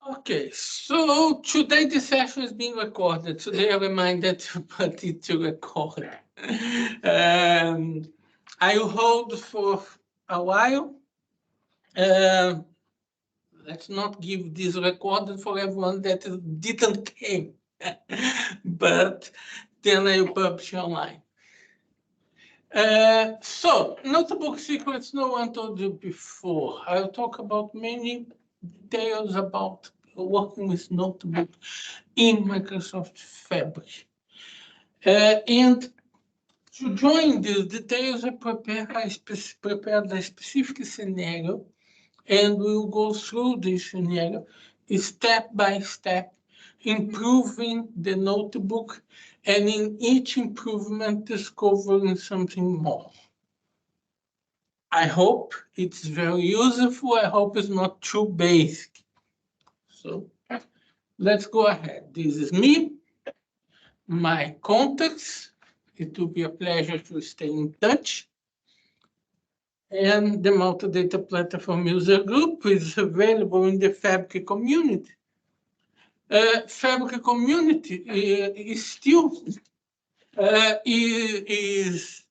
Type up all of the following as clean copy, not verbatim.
Okay, so today the session is being recorded. Today I reminded to put it to record. I will hold for a while. Let's not give this recorded for everyone that didn't came, but then I will publish online. So, notebook secrets no one told you before. I'll talk about many details about working with notebook in Microsoft Fabric. And to join these details, I prepared a specific scenario, and we'll go through this scenario step by step, improving the notebook, and in each improvement, discovering something more. I hope it's very useful. I hope it's not too basic. So let's go ahead. This is me, my contacts. It will be a pleasure to stay in touch. And the Multi-Data Platform User Group is available in the Fabric community. Fabric community is still is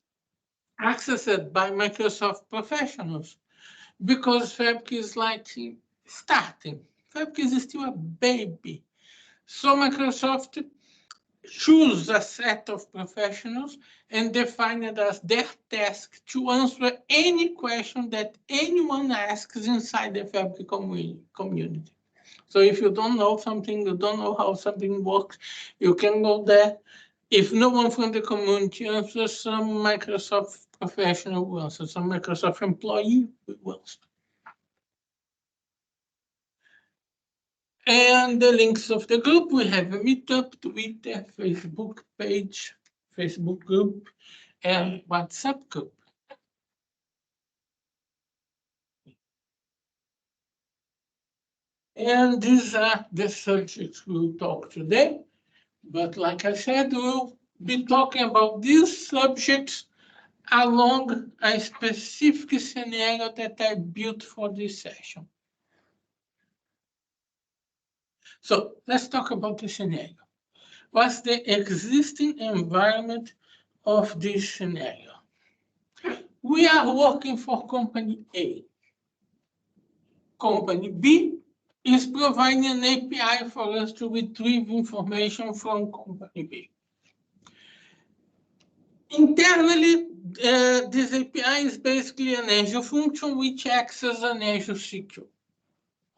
accessed by Microsoft professionals because Fabric is like starting. Fabric is still a baby. So Microsoft choose a set of professionals and define it as their task to answer any question that anyone asks inside the Fabric community. So if you don't know something, you don't know how something works, you can go there. If no one from the community answers, some Microsoft professional will answer, some Microsoft employee will answer. And the links of the group, we have a Meetup, Twitter, Facebook page, Facebook group, and WhatsApp group. And these are the subjects we'll talk today. But like I said, we'll be talking about these subjects along a specific scenario that I built for this session. So let's talk about the scenario. What's the existing environment of this scenario? We are working for company A. Company B is providing an API for us to retrieve information from company B. Internally, this API is basically an Azure function which acts as an Azure SQL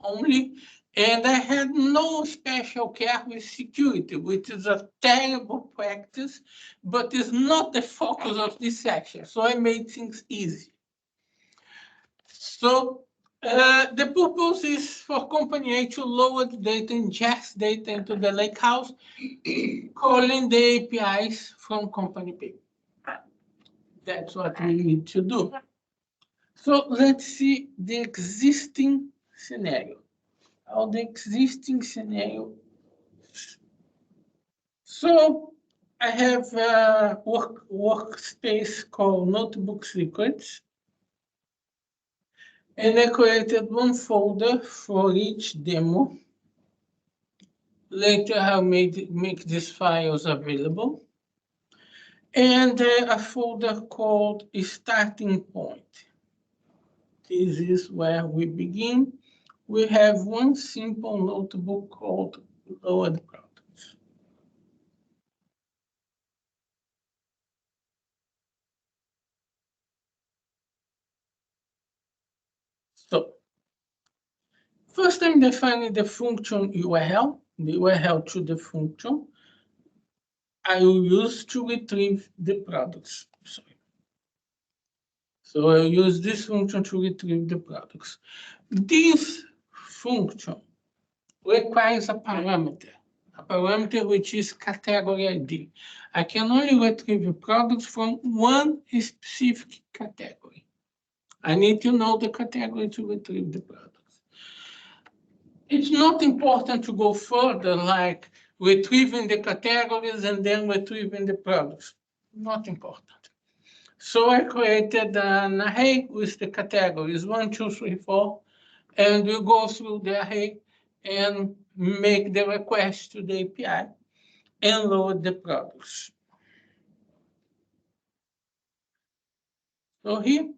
only, and I had no special care with security, which is a terrible practice, but is not the focus of this section, so I made things easy. So the purpose is for company A to load data, ingest data into the lakehouse, calling the APIs from company B. That's what we need to do. So let's see the existing scenario. The existing scenario. So I have a workspace called Notebook Secrets. And I created one folder for each demo. Later I'll make these files available. And a folder called Starting Point. This is where we begin. We have one simple notebook called Load Products. So first I'm defining the function URL, the URL to the function I will use to retrieve the products. Sorry. So I'll use this function to retrieve the products. This function requires a parameter which is category ID. I can only retrieve products from one specific category. I need to know the category to retrieve the products. It's not important to go further, like retrieving the categories and then retrieving the products. Not important. So I created an array with the categories 1, 2, 3, 4, and we go through the array and make the request to the API and load the products. So here,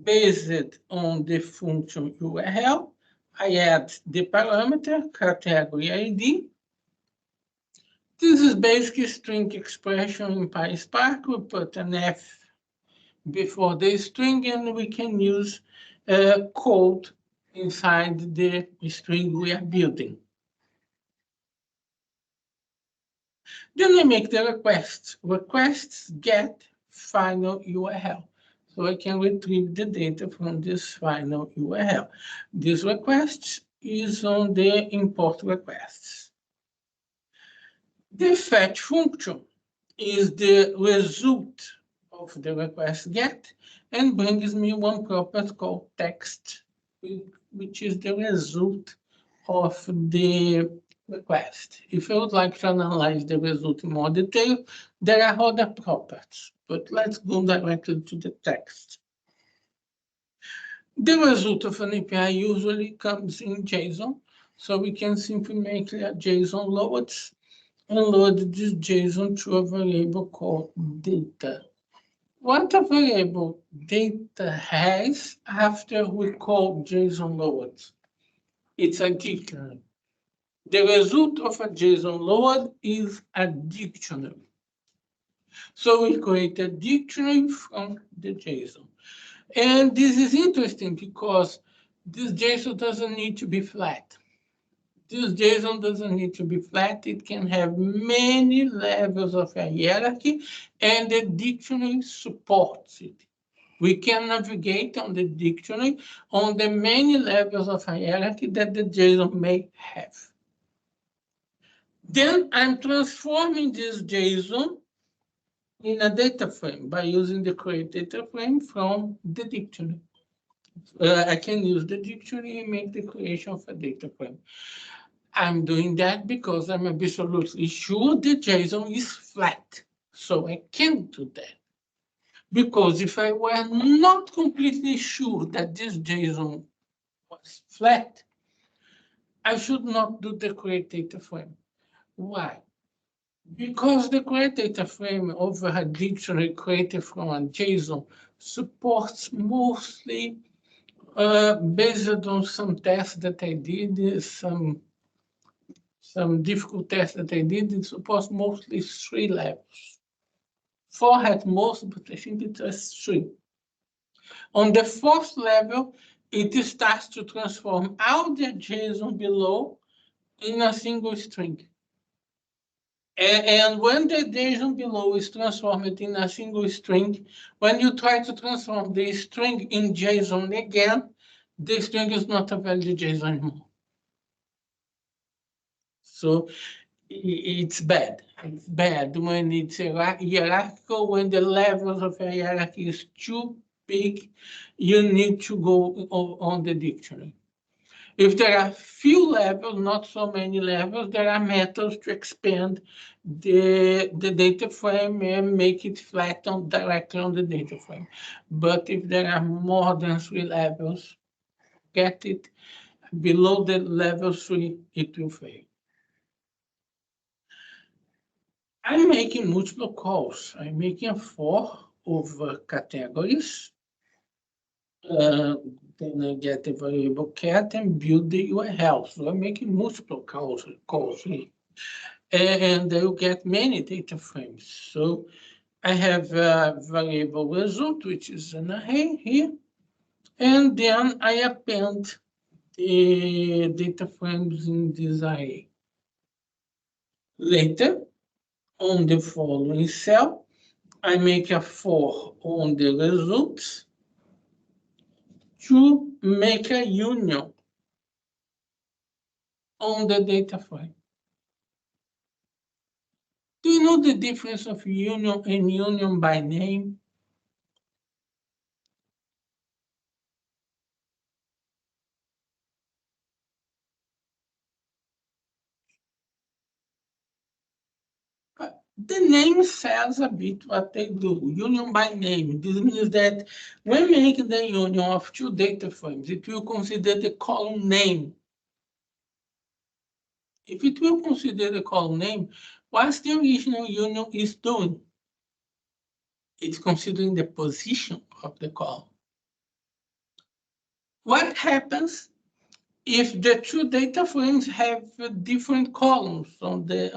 based on the function URL, I add the parameter category ID. This is basically string expression in PySpark. We put an F before the string, and we can use code inside the string we are building. Then I make the requests. Requests get final URL. So I can retrieve the data from this final URL. This request is on the import requests. The fetch function is the result of the request get and brings me one property called text, which is the result of the request. If I would like to analyze the result in more detail, there are other properties, but let's go directly to the text. The result of an API usually comes in JSON, so we can simply make a JSON loads and load this JSON to a variable called data. What a variable data has after we call JSON loads? It's a dictionary. The result of a JSON load is a dictionary. So we create a dictionary from the JSON. And this is interesting because this JSON doesn't need to be flat. This JSON doesn't need to be flat. It can have many levels of hierarchy, and the dictionary supports it. We can navigate on the dictionary on the many levels of hierarchy that the JSON may have. Then I'm transforming this JSON in a data frame by using the create data frame from the dictionary. I can use the dictionary and make the creation of a data frame. I'm doing that because I'm absolutely sure the JSON is flat. So I can't do that. Because if I were not completely sure that this JSON was flat, I should not do the create data frame. Why? Because the create data frame over a dictionary created from a JSON supports mostly, based on some tests that I did, some difficult tests that I did, it supports mostly 3 levels. 4 at most, but I think it was 3. On the 4th level, it starts to transform all the JSON below in a single string. And when the JSON below is transformed in a single string, when you try to transform the string in JSON again, the string is not a valid JSON anymore. So it's bad. It's bad when it's hierarchical, when the levels of hierarchy is too big, you need to go on the dictionary. If there are few levels, not so many levels, there are methods to expand the data frame and make it flat directly on the data frame. But if there are more than 3 levels, get it below the level 3, it will fail. I'm making multiple calls. I'm making a for over categories. Then I get the variable cat and build the URL. So I'm making multiple calls here. And I will get many data frames. So I have a variable result, which is an array here. And then I append the data frames in this array. Later, on the following cell, I make a for on the results to make a union on the data frame. Do you know the difference of union and union by name? The name says a bit what they do. Union by name. This means that when making the union of 2 data frames, it will consider the column name if it will consider the column name, what's the original union is doing? It's considering the position of the column. What happens if the two data frames have different columns on the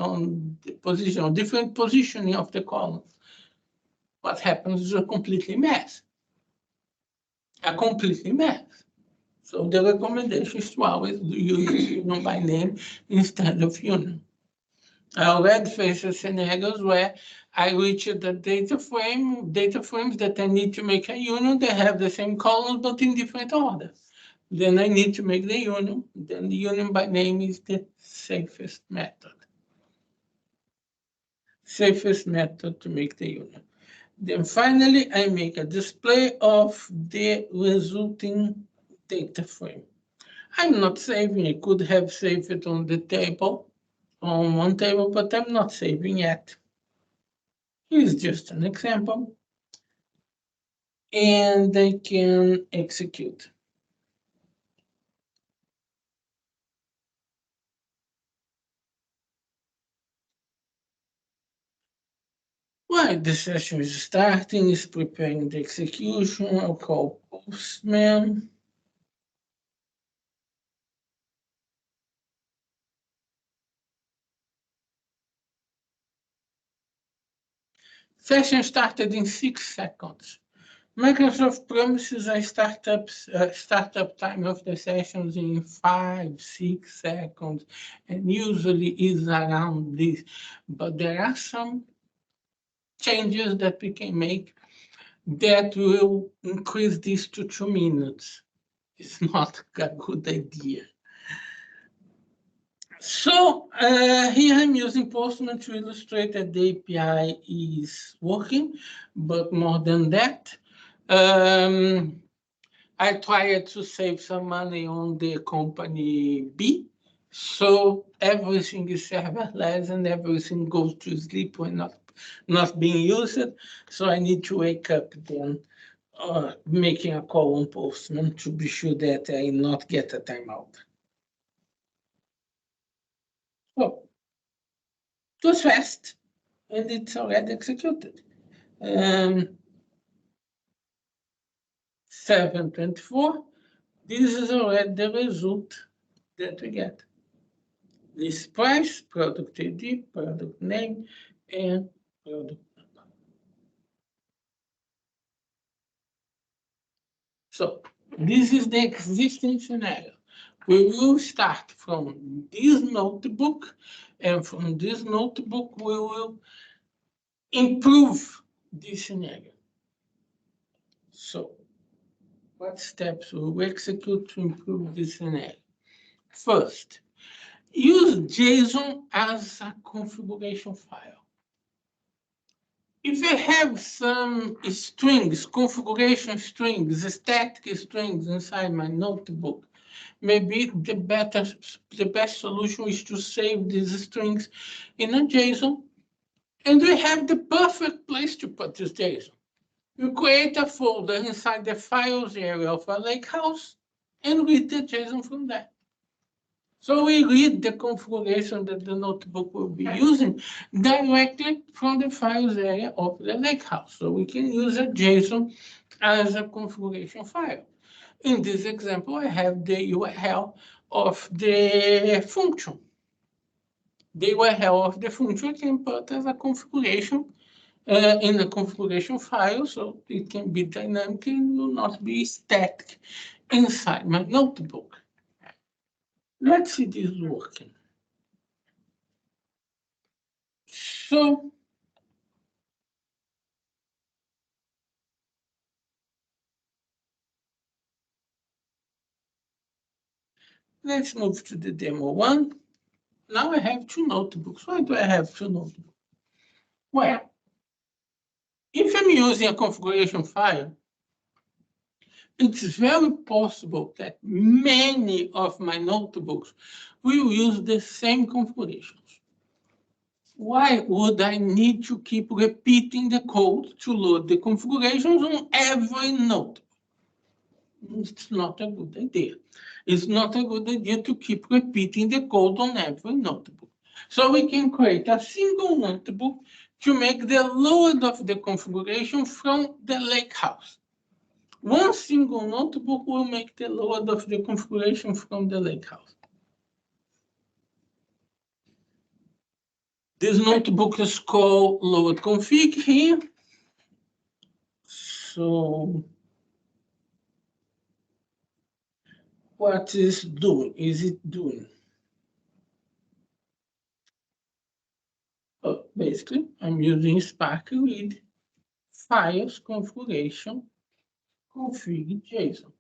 position, different positioning of the columns? What happens is a completely mess. So the recommendation is to always use union by name instead of union. I already faced scenarios where I reached the data frames that I need to make a union. They have the same columns but in different orders. Then I need to make the union. Then the union by name is the safest method. Safest method to make the union. Then finally, I make a display of the resulting data frame. I'm not saving. I could have saved it on the table, on one table, but I'm not saving yet. Here's just an example. And I can execute. While the session is starting, is preparing the execution. I'll call Postman. Session started in 6 seconds. Microsoft promises a startup time of the sessions in 5, 6 seconds, and usually is around this. But there are some changes that we can make that will increase this to 2 minutes. It's not a good idea. So here I'm using Postman to illustrate that the API is working, but more than that, I tried to save some money on the company B, so everything is serverless and everything goes to sleep when not being used. So I need to wake up then, making a call on Postman to be sure that I not get a timeout. So it was fast, and it's already executed. 724. This is already the result that we get. List price, product ID, product name, and product number. So this is the existing scenario. We will start from this notebook, and from this notebook, we will improve this scenario. So what steps will we execute to improve this scenario? First, use JSON as a configuration file. If I have some strings, configuration strings, static strings inside my notebook, maybe the best solution is to save these strings in a JSON, and we have the perfect place to put this JSON. You create a folder inside the files area of a Lakehouse and read the JSON from there. So we read the configuration that the notebook will be using directly from the files area of the Lakehouse. So we can use a JSON as a configuration file. In this example, I have the URL of the function. The URL of the function can put as a configuration in the configuration file, so it can be dynamic and will not be static inside my notebook. Let's see this working. So let's move to the demo one. Now I have 2 notebooks. Why do I have 2 notebooks? Well, if I'm using a configuration file, it's very possible that many of my notebooks will use the same configurations. Why would I need to keep repeating the code to load the configurations on every notebook? It's not a good idea. It's not a good idea to keep repeating the code on every notebook. So we can create a single notebook to make the load of the configuration from the lakehouse. One single notebook will make the load of the configuration from the lakehouse. This notebook is called load config here. So what is doing? Is it doing? Basically, I'm using Spark read files configuration config JSON.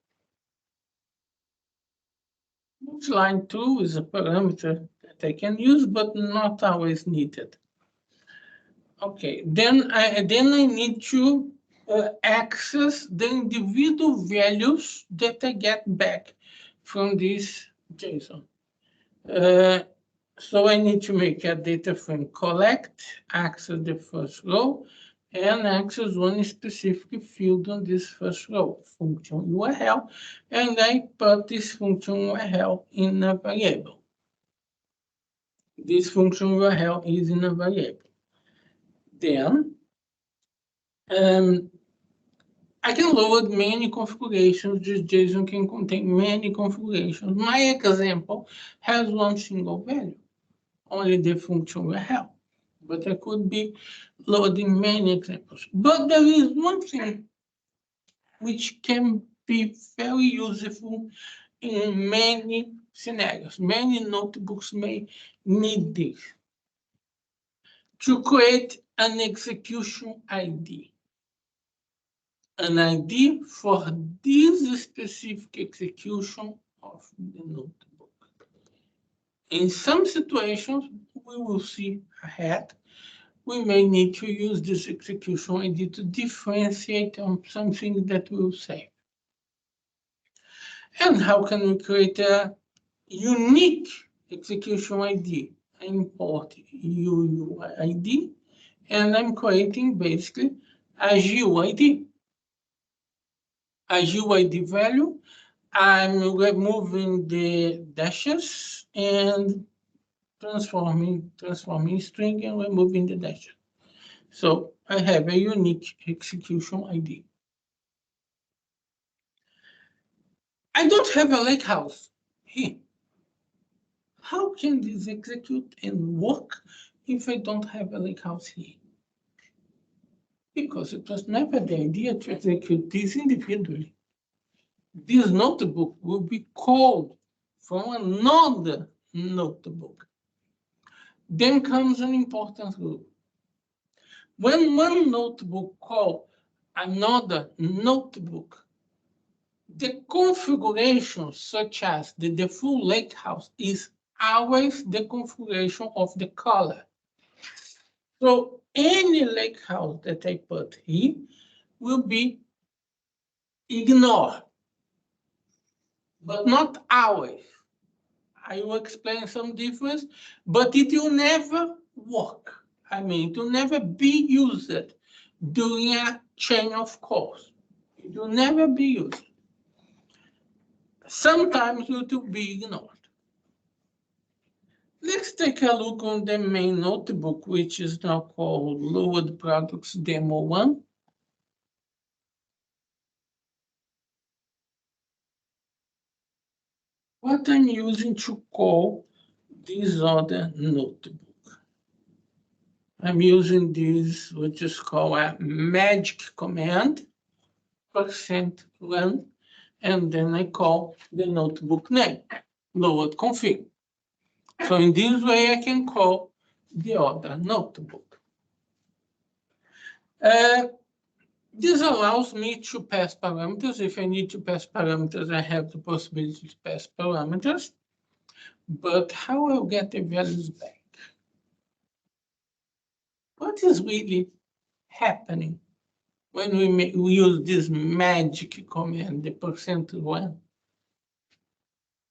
This line 2 is a parameter that I can use, but not always needed. Okay, then I need to access the individual values that I get back from this JSON. So I need to make a data frame collect, access the first row, and access one specific field on this first row, function URL, and I put this function URL in a variable. This function URL is in a variable. Then I can load many configurations. This JSON can contain many configurations. My example has one single value, only the function URL. But I could be loading many examples. But there is one thing which can be very useful in many scenarios. Many notebooks may need this to create an execution ID. An ID for this specific execution of the notebook. In some situations, we will see ahead, we may need to use this execution ID to differentiate on something that we'll save. And how can we create a unique execution ID? I import UUID, and I'm creating basically a GUID. A GUID value, I'm removing the dashes and transforming string and removing the dashes. So I have a unique execution ID. I don't have a lakehouse here. How can this execute and work if I don't have a lakehouse here? Because it was never the idea to execute this individually. This notebook will be called from another notebook. Then comes an important rule. When one notebook calls another notebook, the configuration, such as the default lakehouse, is always the configuration of the caller. So any lakehouse that I put here will be ignored, but not always. I will explain some difference, but it will never work. I mean, it will never be used during a chain of calls. It will never be used. Sometimes it will be ignored. Let's take a look on the main notebook, which is now called Load Products Demo 1. What I'm using to call this other notebook. I'm using this, which is called a magic command, %run, and then I call the notebook name, load config. So in this way, I can call the other notebook. This allows me to pass parameters. If I need to pass parameters, I have the possibility to pass parameters. But how will I get the values back? What is really happening when we use this magic command, the %run?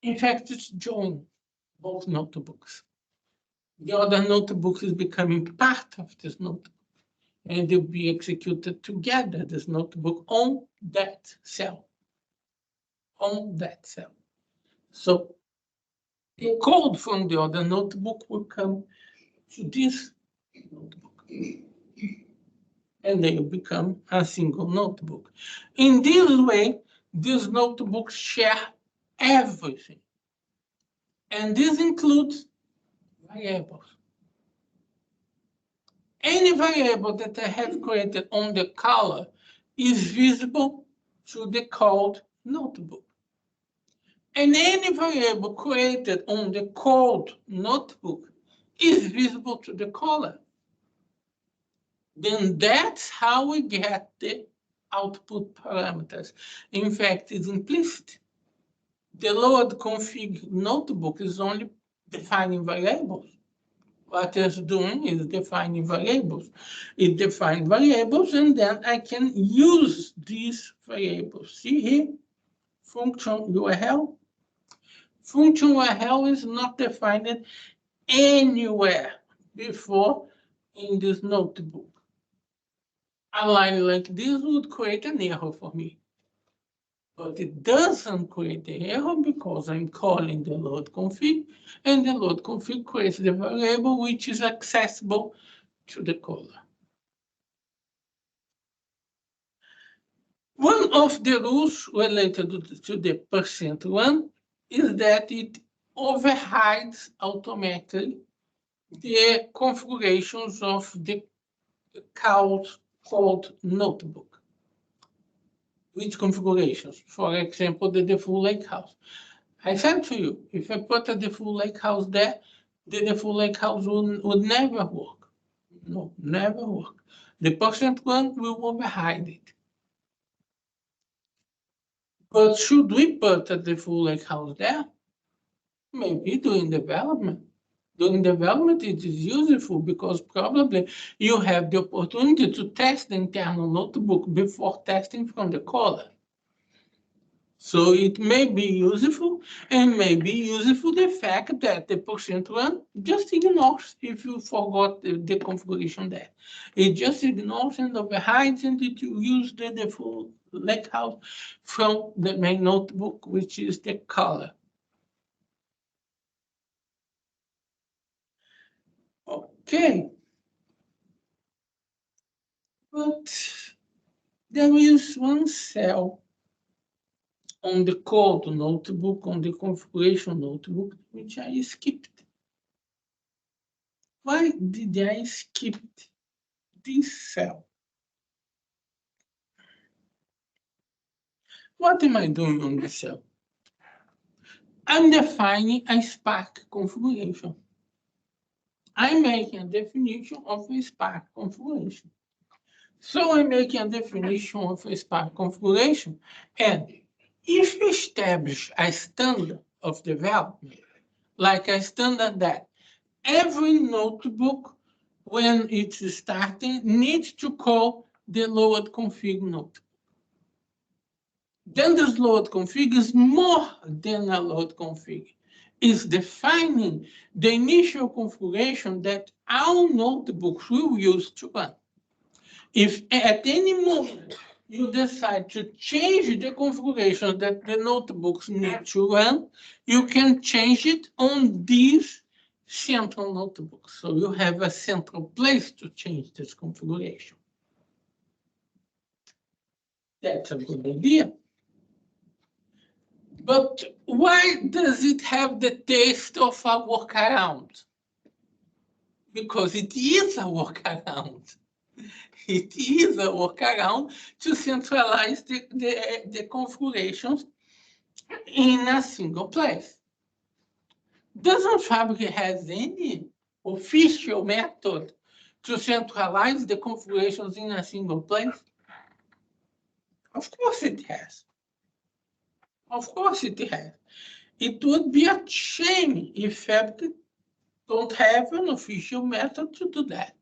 In fact, it's join both notebooks. The other notebook is becoming part of this notebook, and they'll be executed together, this notebook on that cell. on that cell. So the code from the other notebook will come to this notebook. And they become a single notebook. In this way, these notebooks share everything. And this includes variables. Any variable that I have created on the color is visible to the code notebook. And any variable created on the code notebook is visible to the caller. Then that's how we get the output parameters. In fact, it's implicit. The load config notebook is only defining variables. What it's doing is defining variables. It defines variables, and then I can use these variables. See here, function URL. Function URL is not defined anywhere before in this notebook. A line like this would create an error for me. But it doesn't create the error because I'm calling the load config, and the load config creates the variable which is accessible to the caller. One of the rules related to the %1 is that it overrides automatically the configurations of the called notebook. Which configurations? For example, the default lakehouse. I said to you, if I put a default lakehouse there, the default lakehouse would never work. No, never work. The %1 will override it. But should we put a default lakehouse there? Maybe during development. During development, it is useful because probably you have the opportunity to test the internal notebook before testing from the caller. So it may be useful, and may be useful the fact that the %1 just ignores if you forgot the configuration there. It just ignores and overrides, and it use the default lakehouse from the main notebook, which is the caller. Okay. But there is one cell on the code notebook, on the configuration notebook, which I skipped. Why did I skip this cell? What am I doing on this cell? I'm defining a Spark configuration. I'm making a definition of a Spark configuration. So I'm making a definition of a Spark configuration, and if you establish a standard of development, like a standard that every notebook, when it's starting, needs to call the load config notebook. Then this load config is more than a load config. It's defining the initial configuration that our notebooks will use to run. If at any moment you decide to change the configuration that the notebooks need to run, you can change it on these central notebooks. So you have a central place to change this configuration. That's a good idea. But why does it have the taste of a workaround? Because it is a workaround. It is a workaround to centralize the configurations in a single place. Doesn't Fabric has any official method to centralize the configurations in a single place? Of course it has. Of course it has. It would be a shame if Fabric don't have an official method to do that.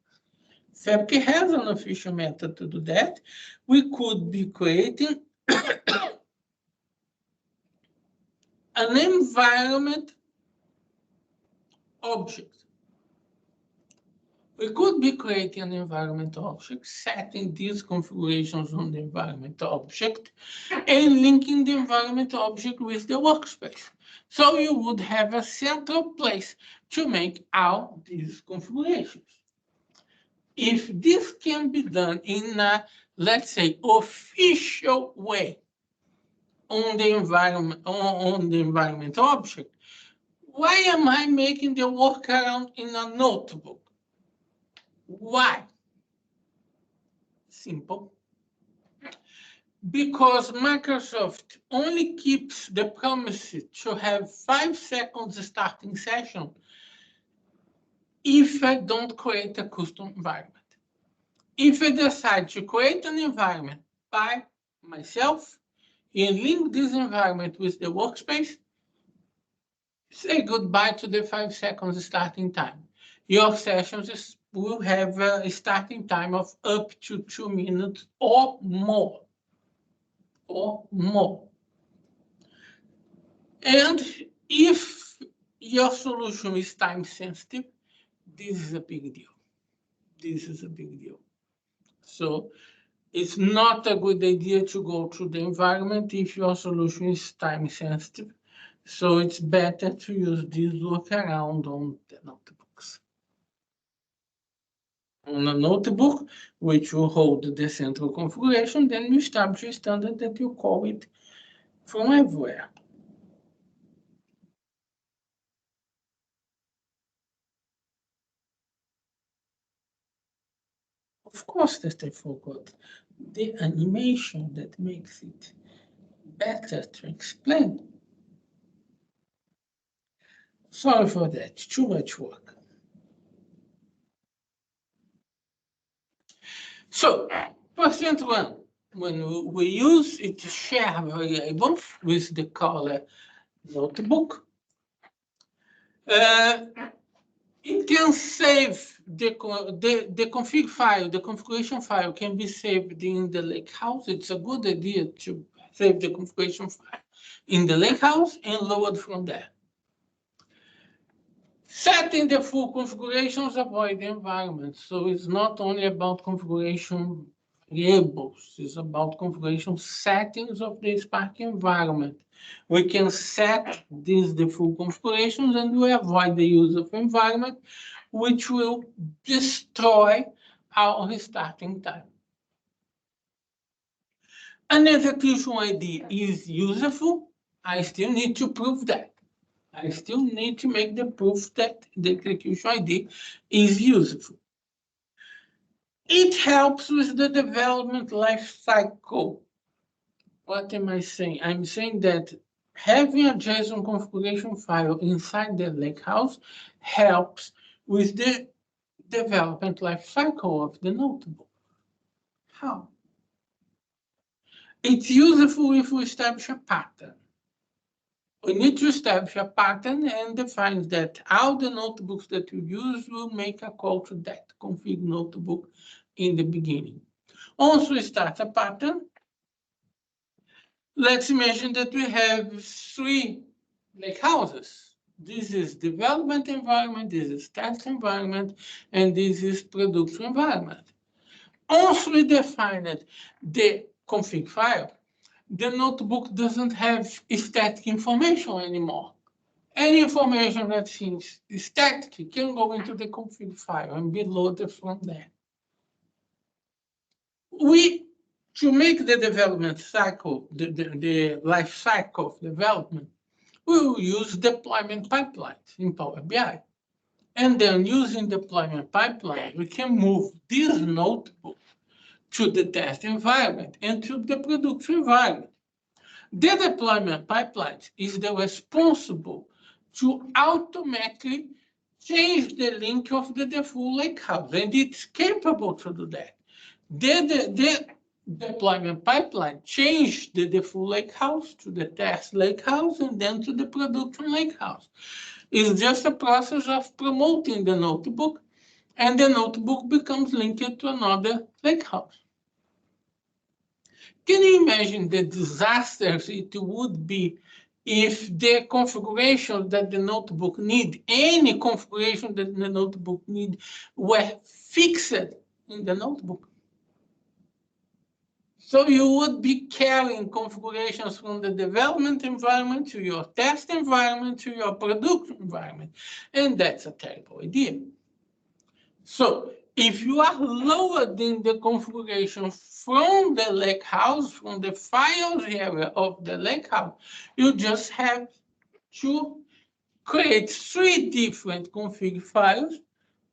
Fabric has an official method to do that. We could be creating an environment object. We could be creating an environment object, setting these configurations on the environment object, and linking the environment object with the workspace. So you would have a central place to make all these configurations. If this can be done in a, let's say, official way on the environment object, why am I making the workaround in a notebook? Why? Simple. Because Microsoft only keeps the promise to have 5 seconds starting session if I don't create a custom environment. If I decide to create an environment by myself and link this environment with the workspace, say goodbye to the 5 seconds starting time. Your sessions will have a starting time of up to 2 minutes or more. And if your solution is time sensitive, this is a big deal. This is a big deal. So it's not a good idea to go through the environment if your solution is time sensitive. So it's better to use this workaround on the notebooks. On a notebook, which will hold the central configuration, then you establish a standard that you call it from everywhere. Of course that I forgot the animation that makes it better to explain. Sorry for that, too much work. So, percent one, when we use it to share variable with the color notebook, it can save the config file, the configuration file can be saved in the Lakehouse. It's a good idea to save the configuration file in the Lakehouse and load from there. Setting the full configurations avoid the environment. So it's not only about configuration variables, it's about configuration settings of the Spark environment. We can set these the full configurations and we avoid the use of environment, which will destroy our starting time. An execution ID is useful. I still need to prove that. I still need to make the proof that the execution ID is useful. It helps with the development life cycle. What am I saying? I'm saying that having a JSON configuration file inside the Lakehouse helps with the development life cycle of the notebook. How? It's useful if we establish a pattern. We need to establish a pattern and define that all the notebooks that you use will make a call to that config notebook in the beginning. Once we start a pattern, let's imagine that we have 3 lakehouses. This is development environment, this is test environment, and this is production environment. Once we defined the config file, the notebook doesn't have static information anymore. Any information that seems static can go into the config file and be loaded from there. To make the development cycle, the life cycle of development, we will use deployment pipelines in Power BI. And then using deployment pipeline, we can move this notebook to the test environment and to the production environment. The deployment pipeline is the responsible to automatically change the link of the full lakehouse, and it's capable to do that. The deployment pipeline changed the full lakehouse to the test lakehouse and then to the production lakehouse. It's just a process of promoting the notebook, and the notebook becomes linked to another lakehouse. Can you imagine the disasters it would be if the configuration that the notebook need, any configuration that the notebook need, were fixed in the notebook. So you would be carrying configurations from the development environment to your test environment to your production environment. And that's a terrible idea. So if you are loading the configuration from the lakehouse, from the files area of the lakehouse, you just have to create 3 different config files,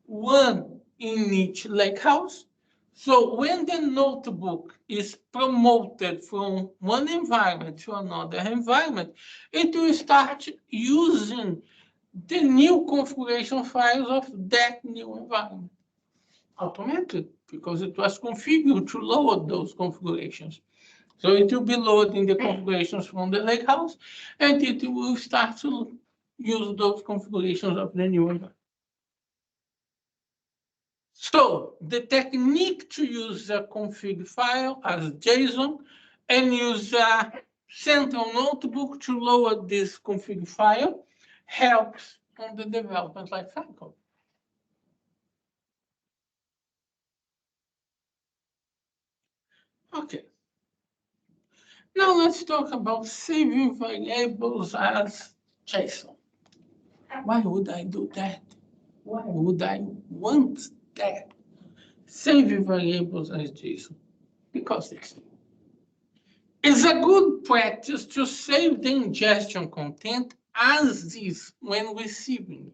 one in each lakehouse. So when the notebook is promoted from one environment to another environment, it will start using the new configuration files of that new environment automatically, because it was configured to load those configurations. So it will be loading the configurations from the lakehouse, and it will start to use those configurations of the new environment. So the technique to use a config file as JSON and use a central notebook to load this config file helps on the development lifecycle. Okay. Now let's talk about saving variables as JSON. Why would I do that? Why would I want that? Saving variables as JSON? Because it's a good practice to save the ingestion content as is when receiving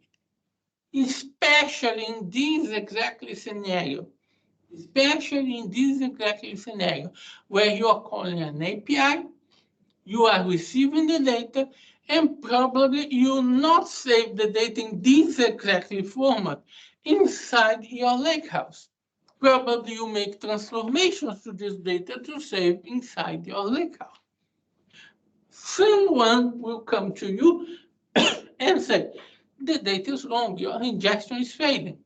it, especially in this exactly scenario. Especially in this exactly scenario, where you are calling an API, you are receiving the data, and probably you will not save the data in this exactly format inside your lakehouse. Probably you make transformations to this data to save inside your lakehouse. Someone will come to you and say, the data is wrong, your ingestion is failing.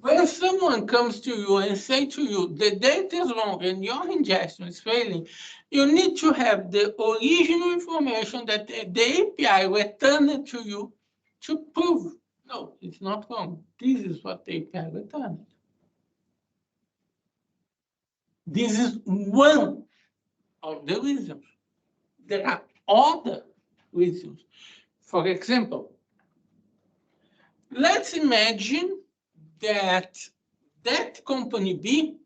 When someone comes to you and say to you, the data is wrong and your ingestion is failing, you need to have the original information that the API returned to you to prove, no, it's not wrong. This is what the API returned. This is one of the reasons. There are other reasons. For example, let's imagine that company B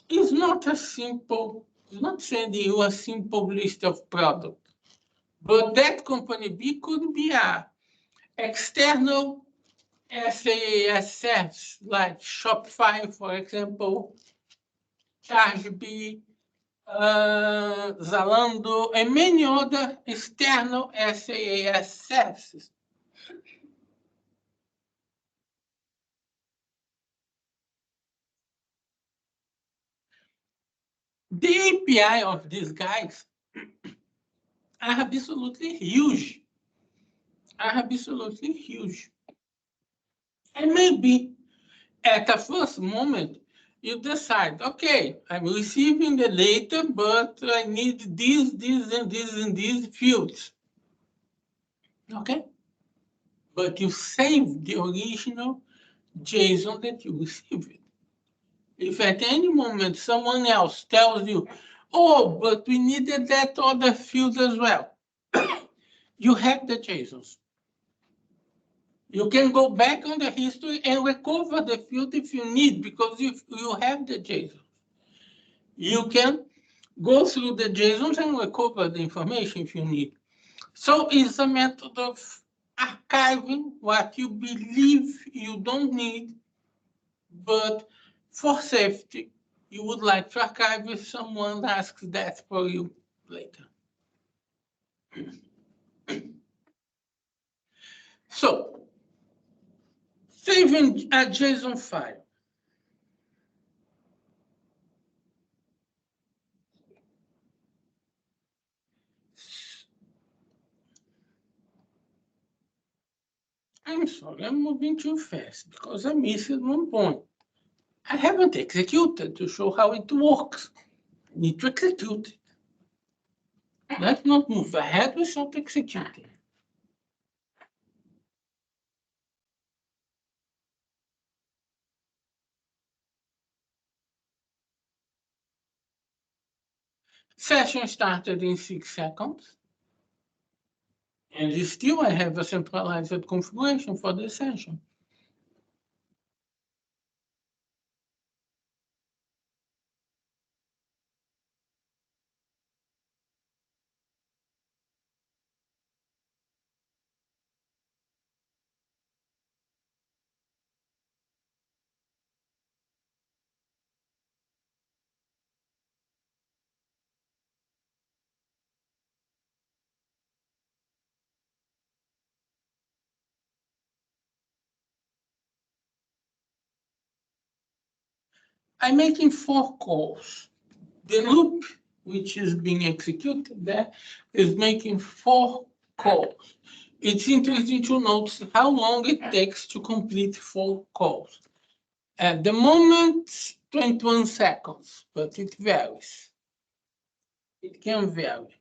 is not sending you a simple list of products, but that company B could be a external SaaS service like Shopify, for example, ChargeBee, Zalando, and many other external SaaS services. The API of these guys are absolutely huge. Absolutely huge. And maybe at a first moment, you decide, okay, I'm receiving the data, but I need these, and these fields. Okay? But you save the original JSON that you received. If at any moment someone else tells you, oh, but we needed that other field as well, you have the JSONs. You can go back on the history and recover the field if you need, because you have the JSON. You can go through the JSONs and recover the information if you need. So it's a method of archiving what you believe you don't need, but for safety, you would like to archive if someone asks that for you later. So, saving a JSON file. I'm sorry, I'm moving too fast because I missed one point. I haven't executed to show how it works. I need to execute it. Let's not move ahead without executing. Session started in 6 seconds. And still I have a centralized configuration for the session. I'm making 4 calls. The loop which is being executed there is making 4 calls. It's interesting to note how long it takes to complete 4 calls. At the moment, 21 seconds, but it varies. It can vary.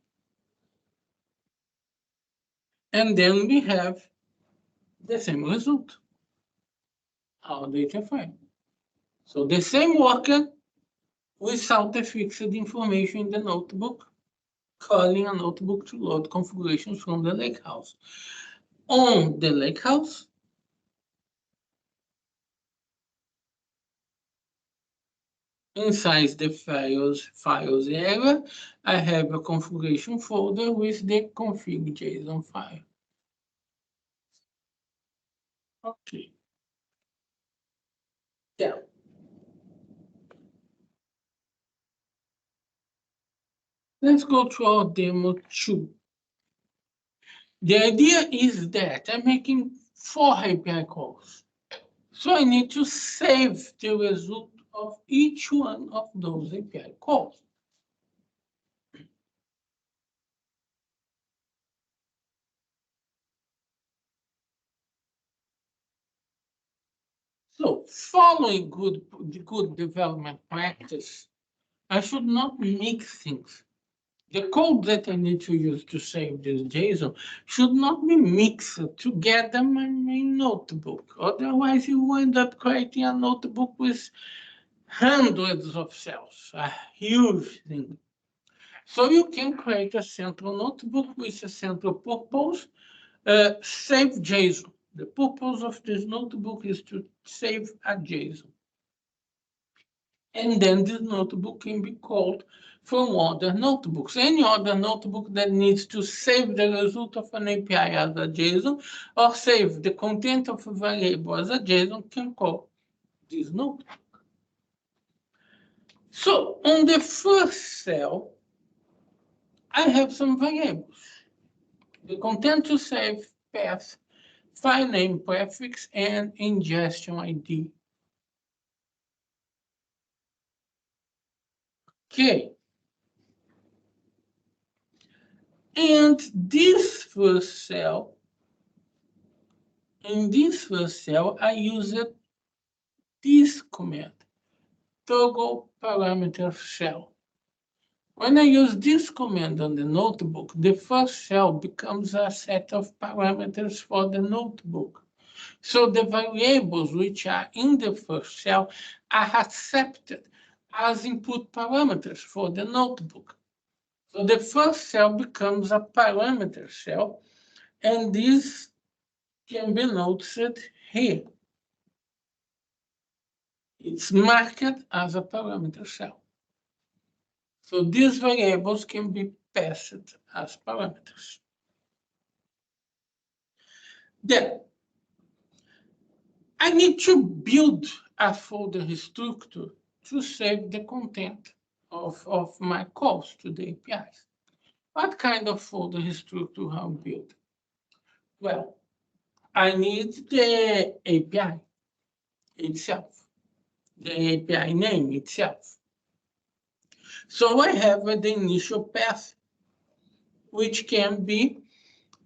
And then we have the same result, our data frame. So the same worker without the fixed information in the notebook, calling a notebook to load configurations from the lakehouse. On the lakehouse, inside the files area, I have a configuration folder with the config.json file. Okay. Yeah. Let's go to our demo 2. The idea is that I'm making 4 API calls. So I need to save the result of each one of those API calls. So following good development practice, I should not mix things. The code that I need to use to save this JSON should not be mixed together in my notebook. Otherwise, you end up creating a notebook with hundreds of cells, a huge thing. So you can create a central notebook with a central purpose, save JSON. The purpose of this notebook is to save a JSON. And then this notebook can be called from other notebooks. Any other notebook that needs to save the result of an API as a JSON or save the content of a variable as a JSON can call this notebook. So on the first cell, I have some variables. The content to save path, file name prefix, and ingestion ID. Okay. And this first cell, in this first cell, I used this command, toggle parameter cell. When I use this command on the notebook, the first cell becomes a set of parameters for the notebook. So the variables which are in the first cell are accepted as input parameters for the notebook. So the first cell becomes a parameter cell, and this can be noted here. It's marked as a parameter cell. So these variables can be passed as parameters. Then I need to build a folder structure to save the content of my calls to the APIs. What kind of folder structure I'll build? Well, I need the API itself, the API name itself. So I have the initial path, which can be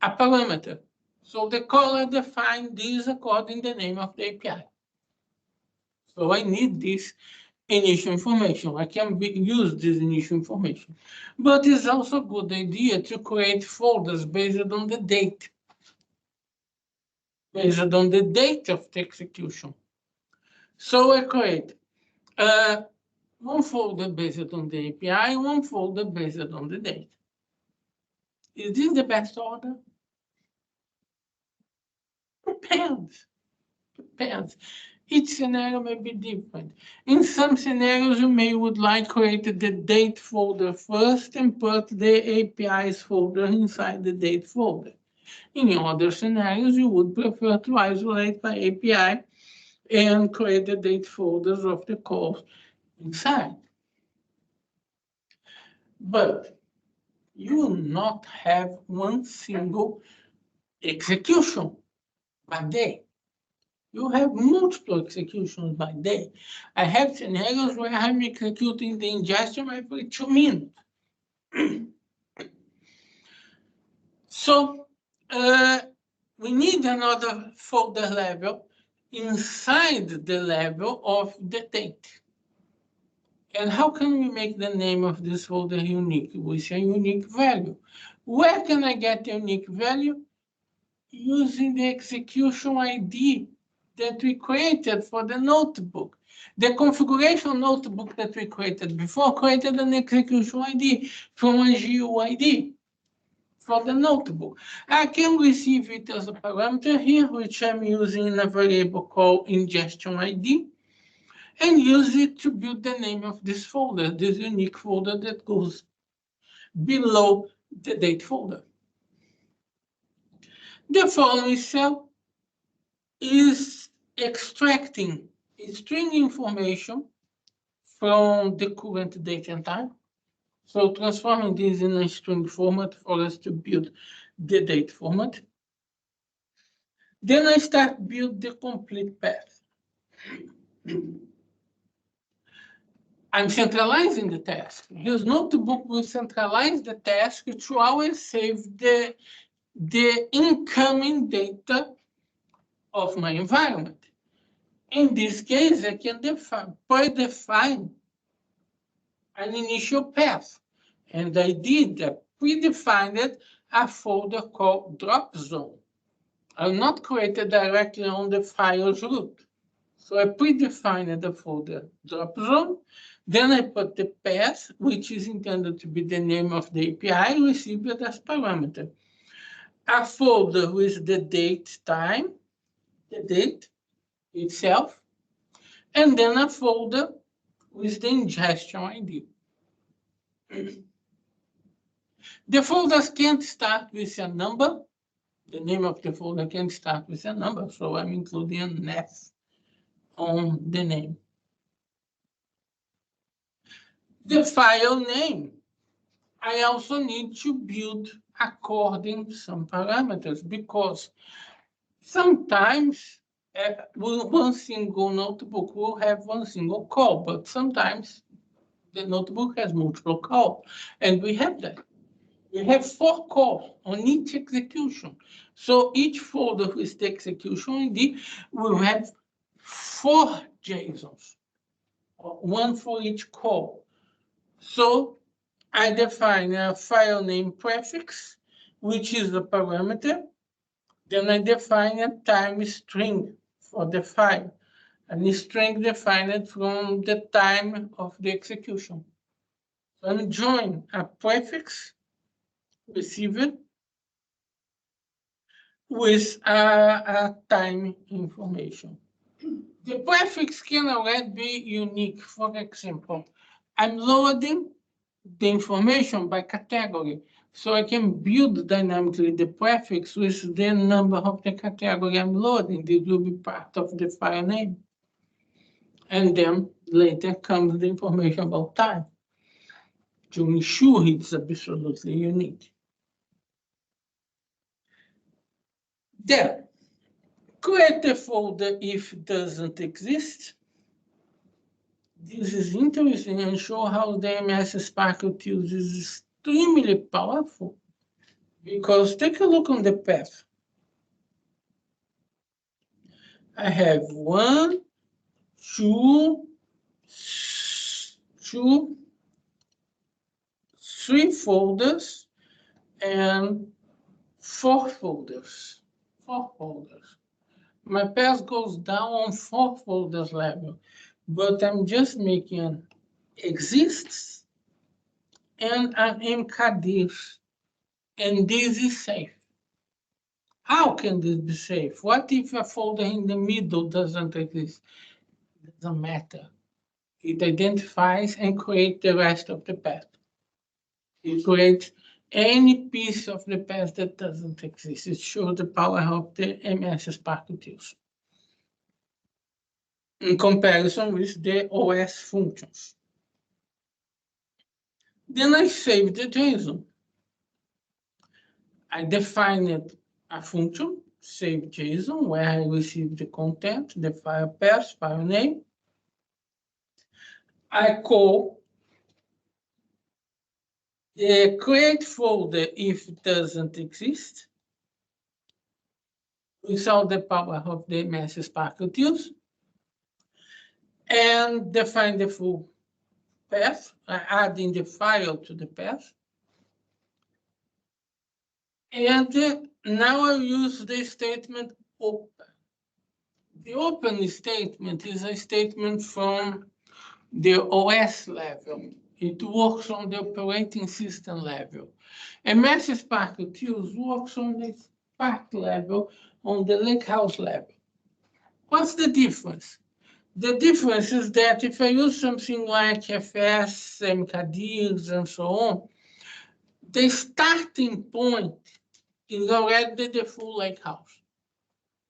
a parameter. So the caller defines this according to the name of the API. So I need this initial information. I can use this initial information. But it's also a good idea to create folders based on the date. Based on the date of the execution. So I create one folder based on the API, one folder based on the date. Is this the best order? Depends. Depends. Each scenario may be different. In some scenarios, you may would like to create the date folder first and put the APIs folder inside the date folder. In other scenarios, you would prefer to isolate by API and create the date folders of the calls inside. But you will not have one single execution by day. You have multiple executions by day. I have scenarios where I'm executing the ingestion every 2 minutes. So we need another folder level inside the level of the date. And how can we make the name of this folder unique? With a unique value. Where can I get the unique value? Using the execution ID that we created for the notebook. The configuration notebook that we created before created an execution ID from a GUID for the notebook. I can receive it as a parameter here, which I'm using in a variable called ingestion ID, and use it to build the name of this folder, this unique folder that goes below the date folder. The following cell is extracting string information from the current date and time. So transforming this in a string format for us to build the date format. Then I start build the complete path. I'm centralizing the task. This notebook will centralize the task to always save the incoming data of my environment. In this case, I can predefine an initial path. And I predefined a folder called drop zone. I'll not create it directly on the file's root. So I predefined the folder drop zone. Then I put the path, which is intended to be the name of the API, received as parameter. A folder with the date time, the date itself, and then a folder with the ingestion ID. The folders can't start with a number. The name of the folder can't start with a number, so I'm including an F on the name. The file name, I also need to build according to some parameters, because sometimes one single notebook will have one single call, but sometimes the notebook has multiple calls, and we have that. We have 4 calls on each execution. So each folder with the execution ID will have 4 JSONs, one for each call. So I define a file name prefix, which is the parameter. Then I define a time string for the file, and a string defined from the time of the execution. So I'm join a prefix received with a time information. The prefix can already be unique. For example, I'm loading the information by category. So I can build dynamically the prefix with the number of the category I'm loading. This will be part of the file name. And then later comes the information about time to ensure it's absolutely unique. Then, create a folder if it doesn't exist. This is interesting and show how the MS Spark Utils is extremely powerful. Because take a look on the path. I have 1, 2, 2, 3 folders, and 4 folders. 4 folders. My path goes down on 4 folders level, but I'm just making exists and an mkdir, and this is safe. How can this be safe? What if a folder in the middle doesn't exist? It doesn't matter. It identifies and creates the rest of the path. It creates any piece of the path that doesn't exist. It shows the power of the MS Spark Utils in comparison with the OS functions. Then I save the JSON. I defined a function, save JSON, where I receive the content, the file path, file name. I call the create folder if it doesn't exist, without the power of the MS Spark Utils, and define the full path, adding the file to the path. And now I use the statement open. The open statement is a statement from the OS level. It works on the operating system level. MS Spark Utils works on the Spark level, on the Lakehouse level. What's the difference? The difference is that if I use something like FS, mkdirs, and so on, the starting point is already the full Lakehouse.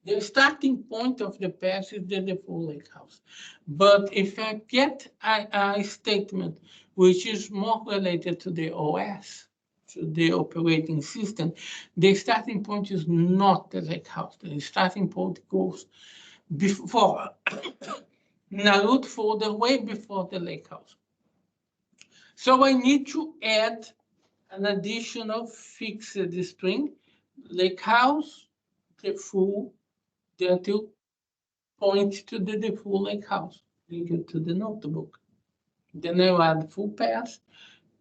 The starting point of the path is the full Lakehouse. But if I get a statement which is more related to the OS, to the operating system, the starting point is not the Lakehouse. The starting point goes before in a root folder way before the Lakehouse. So I need to add an additional fixed string, Lakehouse, the full, that will point to the full Lakehouse, linked to the notebook. Then I add full path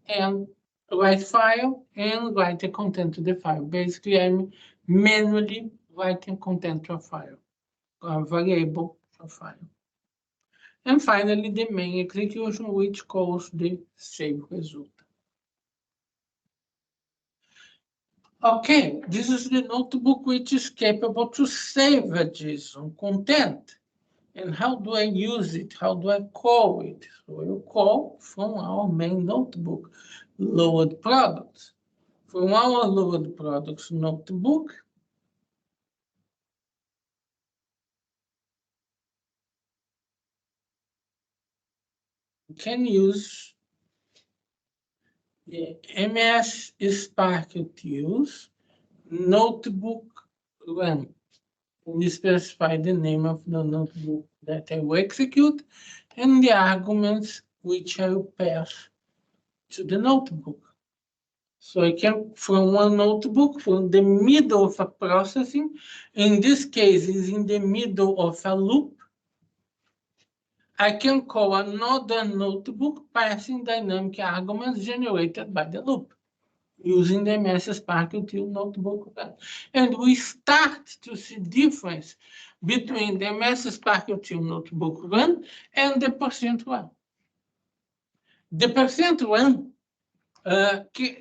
and write file and write the content to the file. Basically, I'm manually writing content to a file, a variable to a file. And finally, the main execution, which calls the save result. Okay, this is the notebook which is capable to save a JSON content. And how do I use it? How do I call it? So we'll call from our main notebook, load products. From our load products notebook, we can use the MS Spark Utils notebook run. We specify the name of the notebook that I will execute and the arguments which I will pass to the notebook. So I can, from one notebook, from the middle of a processing, in this case is in the middle of a loop, I can call another notebook passing dynamic arguments generated by the loop, using the MS Spark Util notebook run. And we start to see difference between the MS Spark Util notebook run and the %run. The %run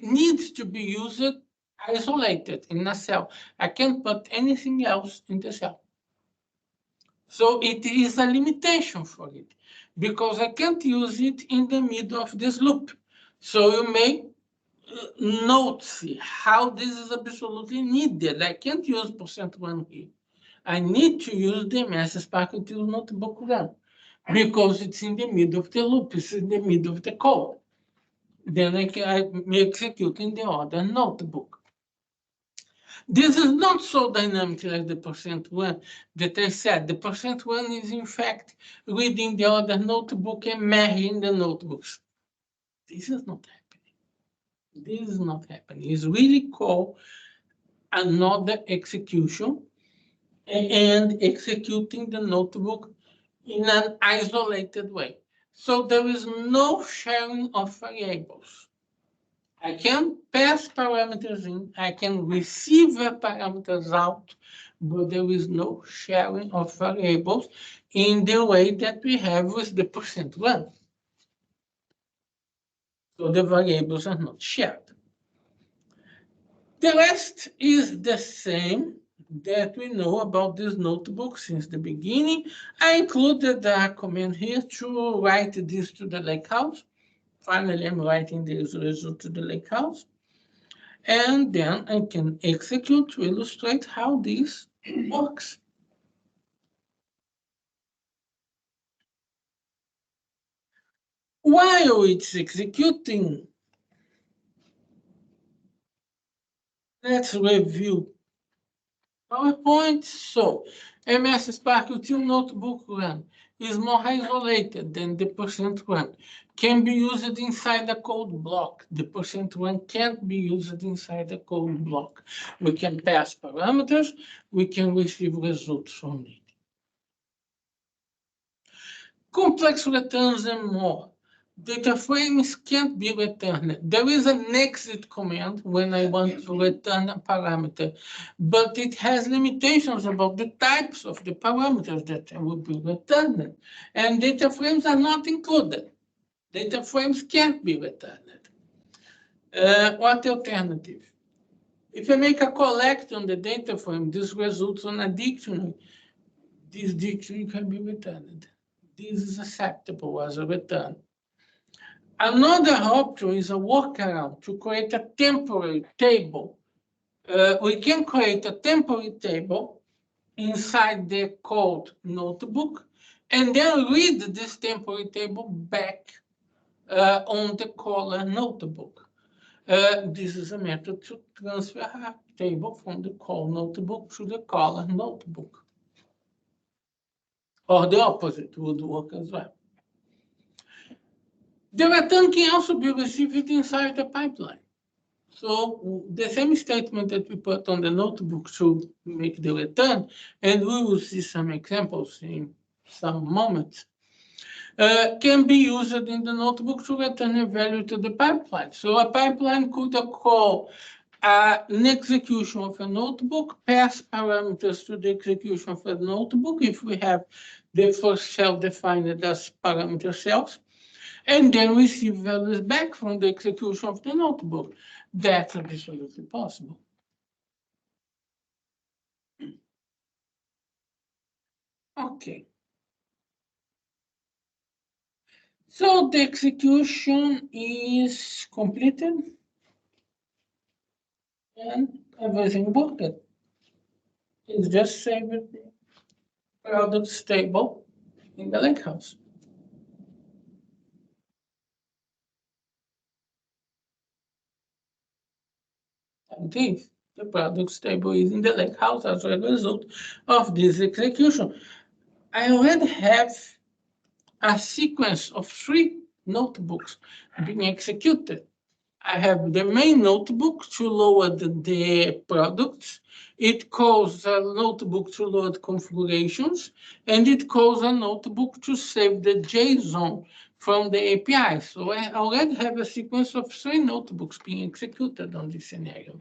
needs to be used isolated in a cell. I can't put anything else in the cell. So it is a limitation for it, because I can't use it in the middle of this loop. So you may note how this is absolutely needed. I can't use %run here. I need to use the MS Spark Util notebook run, because it's in the middle of the loop, it's in the middle of the code. Then I may execute in the other notebook. This is not so dynamic like the %run that I said. The %run is in fact reading the other notebook and marrying the notebooks. This is not happening. This is not happening. It's really called another execution and executing the notebook in an isolated way. So there is no sharing of variables. I can pass parameters in, I can receive parameters out, but there is no sharing of variables in the way that we have with the %1. So the variables are not shared. The rest is the same that we know about this notebook since the beginning. I included a command here to write this to the lakehouse. Finally, I'm writing this result to the lakehouse. And then I can execute to illustrate how this works. While it's executing, let's review PowerPoint. So MS Spark Util Notebook Run is more isolated than the %1. Can be used inside the code block. The %1 can't be used inside the code block. We can pass parameters. We can receive results from it. Complex returns and more. Data frames can't be returned. There is an exit command when I want to return a parameter, but it has limitations about the types of the parameters that will be returned. And data frames are not included. Data frames can't be returned. What alternative? If I make a collect on the data frame, this results on a dictionary. This dictionary can be returned. This is acceptable as a return. Another option is a workaround to create a temporary table. We can create a temporary table inside the code notebook and then read this temporary table back on the caller notebook. This is a method to transfer a table from the call notebook to the caller notebook. Or the opposite would work as well. The return can also be received inside the pipeline. So the same statement that we put on the notebook should make the return, and we will see some examples in some moments, can be used in the notebook to return a value to the pipeline. So a pipeline could call an execution of a notebook, pass parameters to the execution of a notebook if we have the first cell defined as parameter cells, and then receive values back from the execution of the notebook. That's absolutely possible. Okay. So the execution is completed and everything worked. It's just saved the products table in the lakehouse. And this, the products table is in the lakehouse as a result of this execution. I already have a sequence of 3 notebooks being executed. I have the main notebook to load the products. It calls a notebook to load configurations, and it calls a notebook to save the JSON from the API. So I already have a sequence of 3 notebooks being executed on this scenario.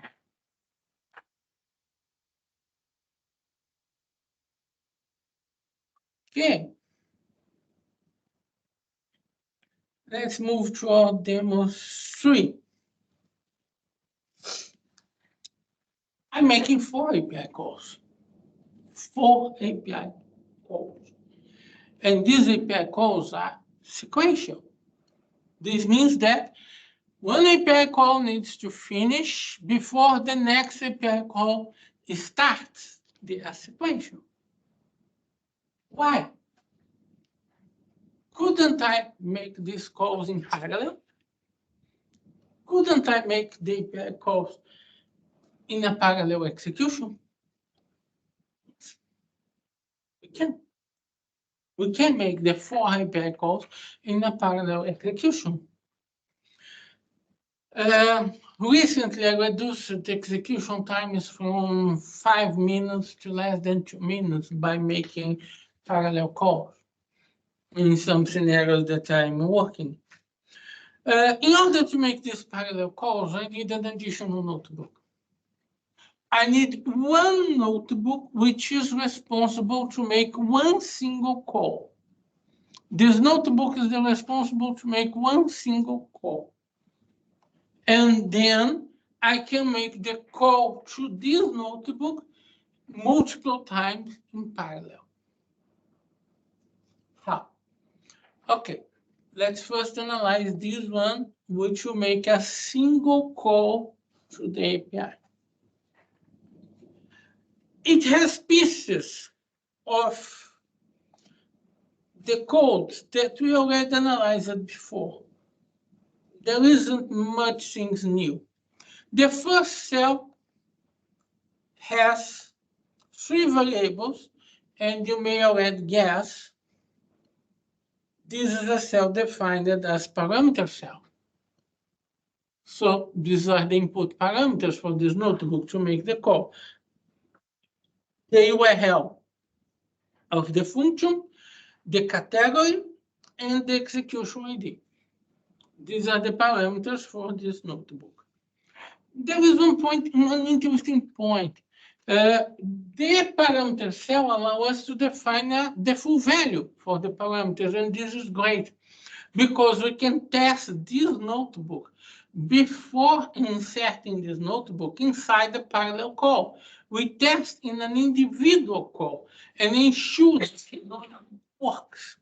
Okay. Let's move to our demo 3. I'm making 4 API calls. 4 API calls. And these API calls are sequential. This means that one API call needs to finish before the next API call starts. They are sequential. Why? Couldn't I make these calls in parallel? Couldn't I make the API calls in a parallel execution? We can. We can make the 4 API calls in a parallel execution. Recently, I reduced the execution times from 5 minutes to less than 2 minutes by making parallel calls. in some scenarios that I'm working. In order to make these parallel calls, I need an additional notebook. I need one notebook which is responsible to make one single call. This notebook is responsible to make one single call. And then I can make the call to this notebook multiple times in parallel. How? Okay, let's first analyze this one, which will make a single call to the API. It has pieces of the code that we already analyzed before. There isn't much things new. The first cell has 3 variables, and you may already guess this is a cell defined as parameter cell. So these are the input parameters for this notebook to make the call. The URL of the function, the category, and the execution ID. These are the parameters for this notebook. There is one interesting point. The parameter cell allows us to define the full value for the parameters, and this is great because we can test this notebook before inserting this notebook inside the parallel call. We test in an individual call and ensure that it works.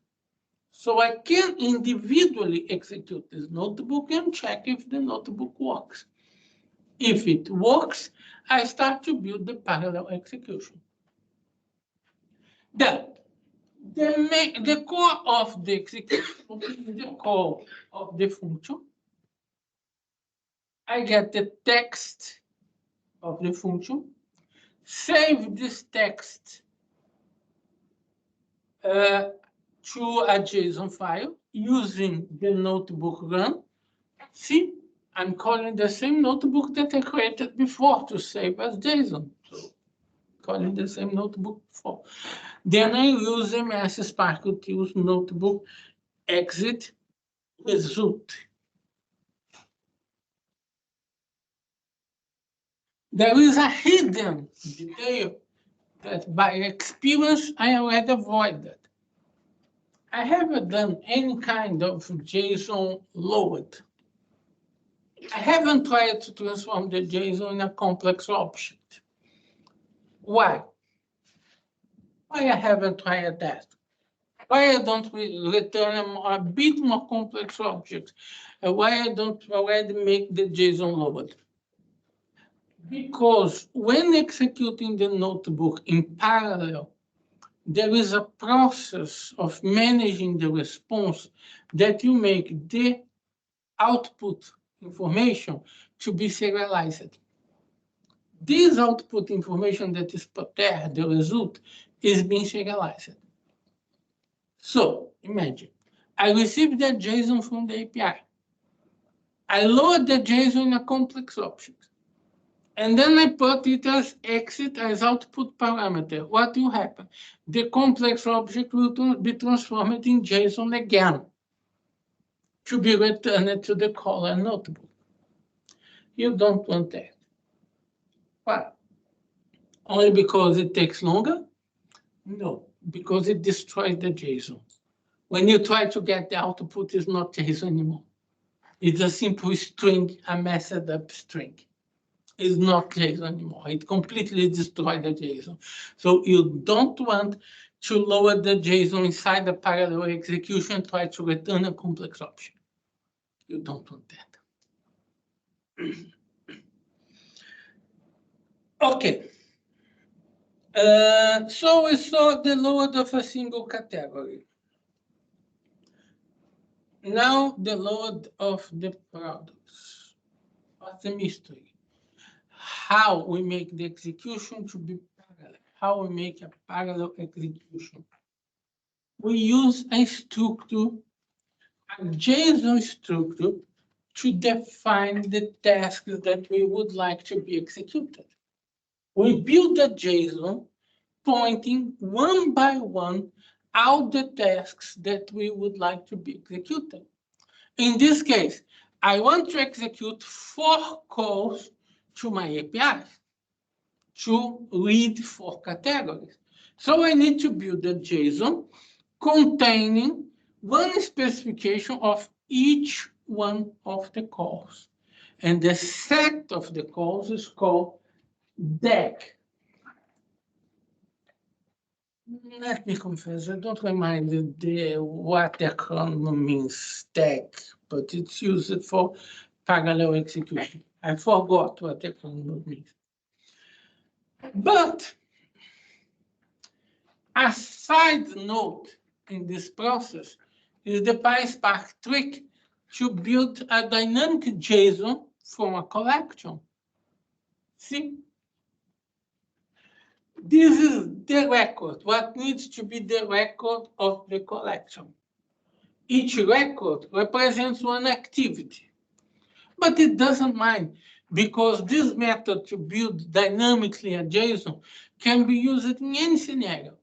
So I can individually execute this notebook and check if the notebook works. If it works, I start to build the parallel execution. Then, the core of the execution is the call of the function. I get the text of the function, save this text to a JSON file using the notebook run. See, I'm calling the same notebook that I created before to save as JSON. So, calling the same notebook before. Then I use MS Spark Utils notebook exit result. There is a hidden detail that by experience I already avoided. I haven't done any kind of JSON load. I haven't tried to transform the JSON in a complex object. Why? Why I haven't tried that? Why I don't return a bit more complex object? Why I don't already make the JSON load? Because when executing the notebook in parallel, there is a process of managing the response that you make the output information to be serialized. This output information that is put there, the result, is being serialized. So imagine, I received that JSON from the API. I load the JSON in a complex object. And then I put it as exit as output parameter. What will happen? The complex object will be transformed in JSON again to be returned to the caller notebook. You don't want that. Why? Only because it takes longer? No, because it destroys the JSON. When you try to get the output, it's not JSON anymore. It's a simple string, a messed up string. It's not JSON anymore. It completely destroyed the JSON. So you don't want to lower the JSON inside the parallel execution and try to return a complex object. You don't want that. Okay. So we saw the load of a single category. Now the load of the products. What's the mystery? How we make the execution to be parallel. How we make a parallel execution. We use a structure, a JSON structure, to define the tasks that we would like to be executed. We build a JSON pointing one by one all the tasks that we would like to be executed. In this case, I want to execute 4 calls to my APIs to read 4 categories. So I need to build a JSON containing one specification of each one of the calls. And the set of the calls is called DAG. Let me confess, I don't remind what the acronym means, DAG, but it's used for parallel execution. I forgot what the acronym means. But a side note in this process is the PySpark trick to build a dynamic JSON from a collection. See? This is the record, what needs to be the record of the collection. Each record represents one activity, but it doesn't mind because this method to build dynamically a JSON can be used in any scenario.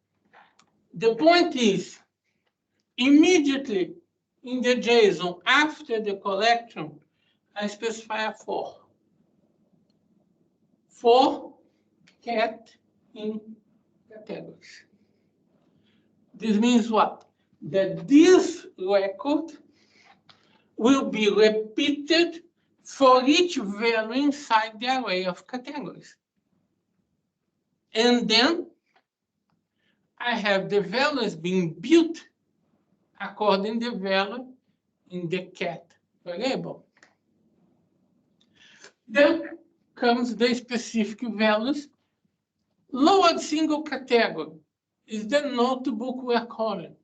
The point is, immediately in the JSON after the collection, I specify a 4. 4 cat in categories. This means what? That this record will be repeated for each value inside the array of categories. And then I have the values being built according to the value in the cat variable. Then comes the specific values. Lowered single category is the notebook we are calling.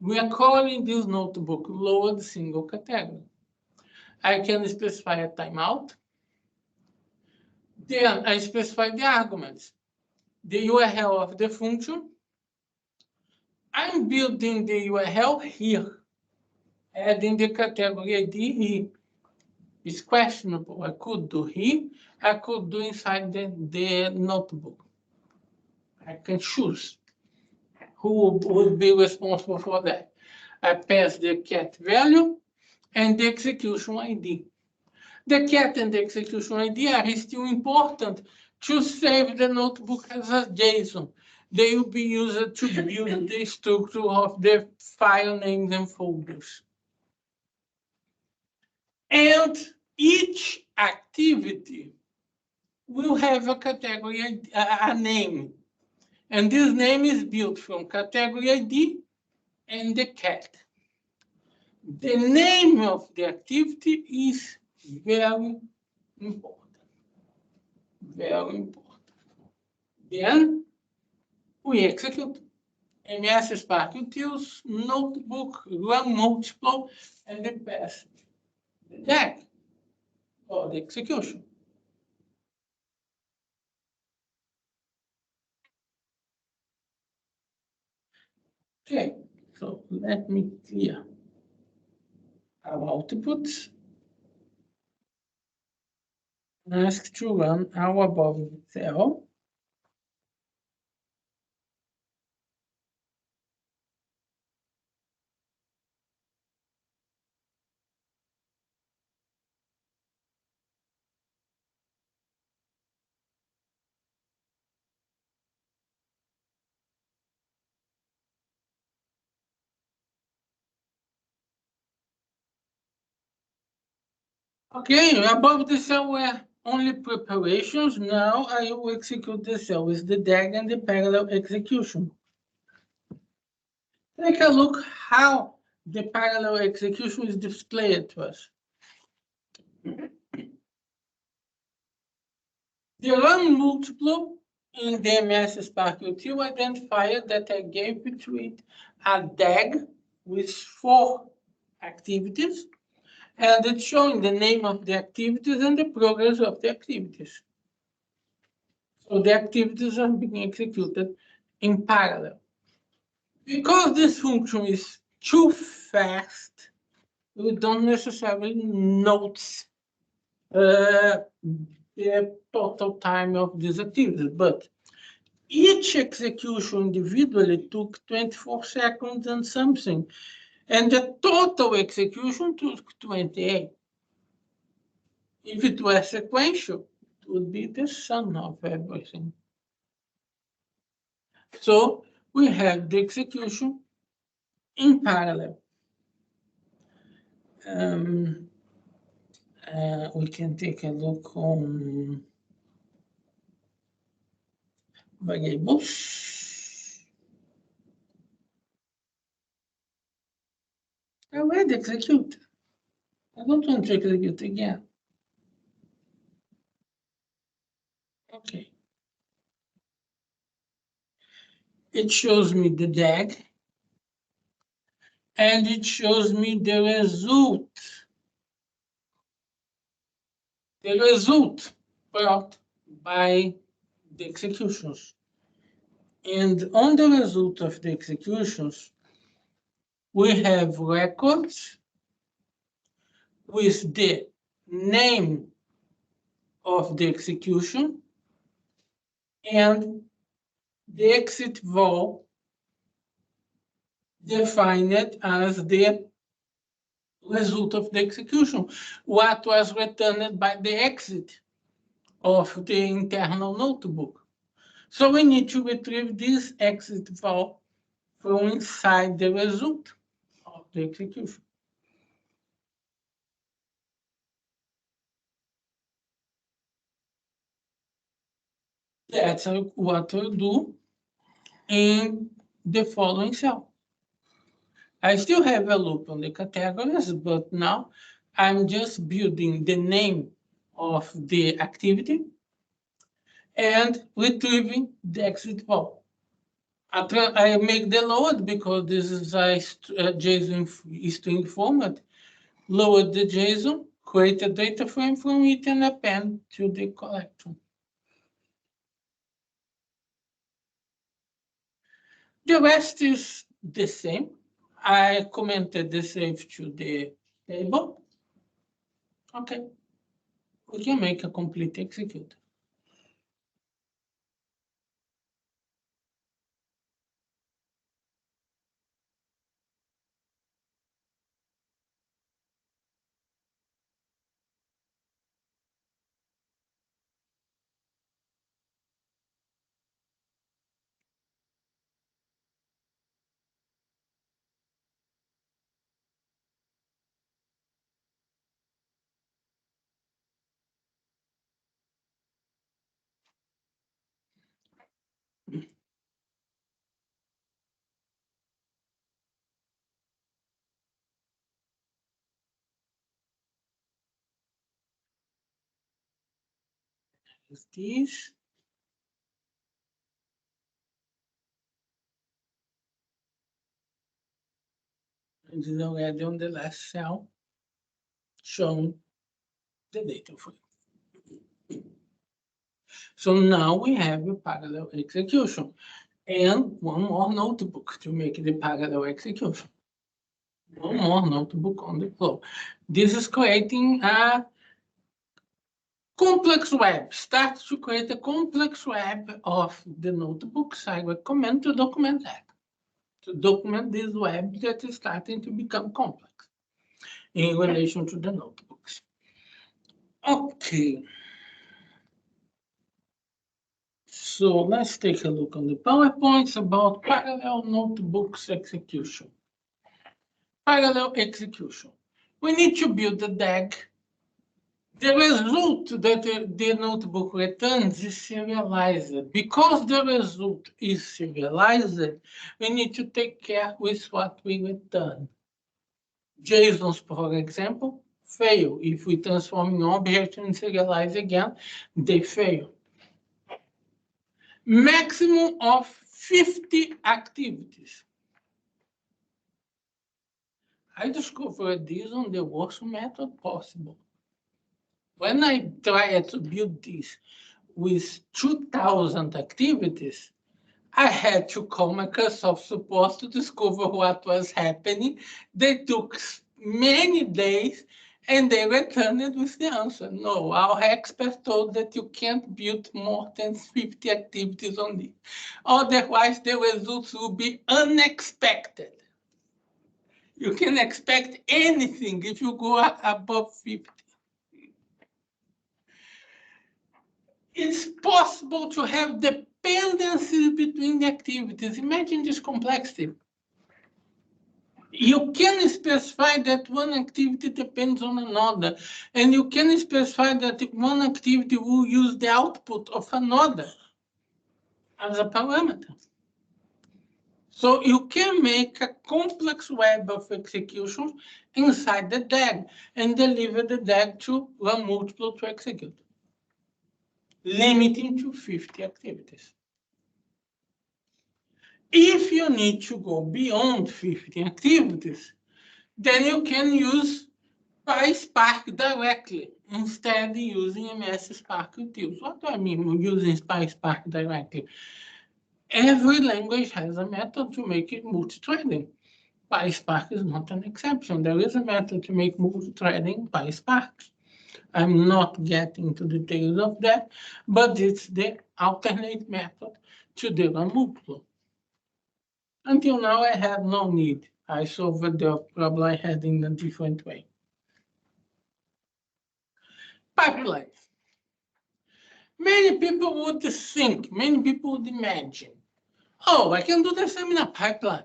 We are calling this notebook lowered single category. I can specify a timeout. Then I specify the arguments, the URL of the function. I'm building the URL here, adding the category ID here. It's questionable. I could do here. I could do inside the notebook. I can choose who would be responsible for that. I pass the cat value and the execution ID. The cat and the execution ID are still important to save the notebook as a JSON. They will be used to build the structure of the file names and folders. And each activity will have a category, a name. And this name is built from category ID and the cat. The name of the activity is very important. Very important. Then we execute. MS Spark Utils, notebook, run multiple, and then pass the DAG for the execution. Okay, so let me clear our outputs. Ask to run our above cell. Okay, above the cell were only preparations. Now I will execute the cell with the DAG and the parallel execution. Take a look how the parallel execution is displayed to us. The run multiple in the MS Spark Util identifier that I gave between a DAG with 4 activities, and it's showing the name of the activities and the progress of the activities. So the activities are being executed in parallel. Because this function is too fast, we don't necessarily notice the total time of these activities, but Each execution individually took 24 seconds and something, and the total execution took 28. If it were sequential, it would be the sum of everything. So we have the execution in parallel. We can take a look on variables. I already execute. I don't want to execute again. Okay. It shows me the DAG, and it shows me the result. The result brought by the executions. And on the result of the executions, we have records with the name of the execution and the exit val defined as the result of the execution, what was returned by the exit of the internal notebook. So we need to retrieve this exit val from inside the result of the execution. That's what we'll do in the following cell. I still have a loop on the categories, but now I'm just building the name of the activity and retrieving the exit val. I make the load because this is a JSON string format. Load the JSON, create a data frame from it, and append to the collection. The rest is the same. I commented the save to the table. Okay. We can make a complete execute. Is this. And is already on the last cell, showing the data frame. So now we have a parallel execution and one more notebook to make the parallel execution. One more notebook on the flow. This is creating a complex web. Start to create a complex web of the notebooks. I recommend to document that. To document this web that is starting to become complex in relation to the notebooks. Okay. So let's take a look on the PowerPoints about parallel notebooks execution. Parallel execution. We need to build the DAG. The result that the notebook returns is serialized. Because the result is serialized, we need to take care with what we return. JSONs, for example, fail. If we transform in object and serialize again, they fail. Maximum of 50 activities. I discovered this on the worst method possible. When I tried to build this with 2,000 activities, I had to call Microsoft support to discover what was happening. They took many days, And they returned with the answer, no, our expert told that you can't build more than 50 activities on it. Otherwise, the results will be unexpected. You can expect anything if you go above 50. It's possible to have dependencies between the activities. Imagine this complexity. You can specify that one activity depends on another, and you can specify that one activity will use the output of another as a parameter. So you can make a complex web of executions inside the DAG and deliver the DAG to run multiple to execute, limiting to 50 activities. If you need to go beyond 50 activities, then you can use PySpark directly instead of using MS Spark utils. What do I mean using PySpark directly? Every language has a method to make it multi-threading. PySpark is not an exception. There is a method to make multi-threading PySpark. I'm not getting to the details of that, but it's the alternate method to the run multiple. Until now, I had no need. I solved the problem I had in a different way. Pipeline. Many people would think, many people would imagine, oh, I can do the same in a pipeline.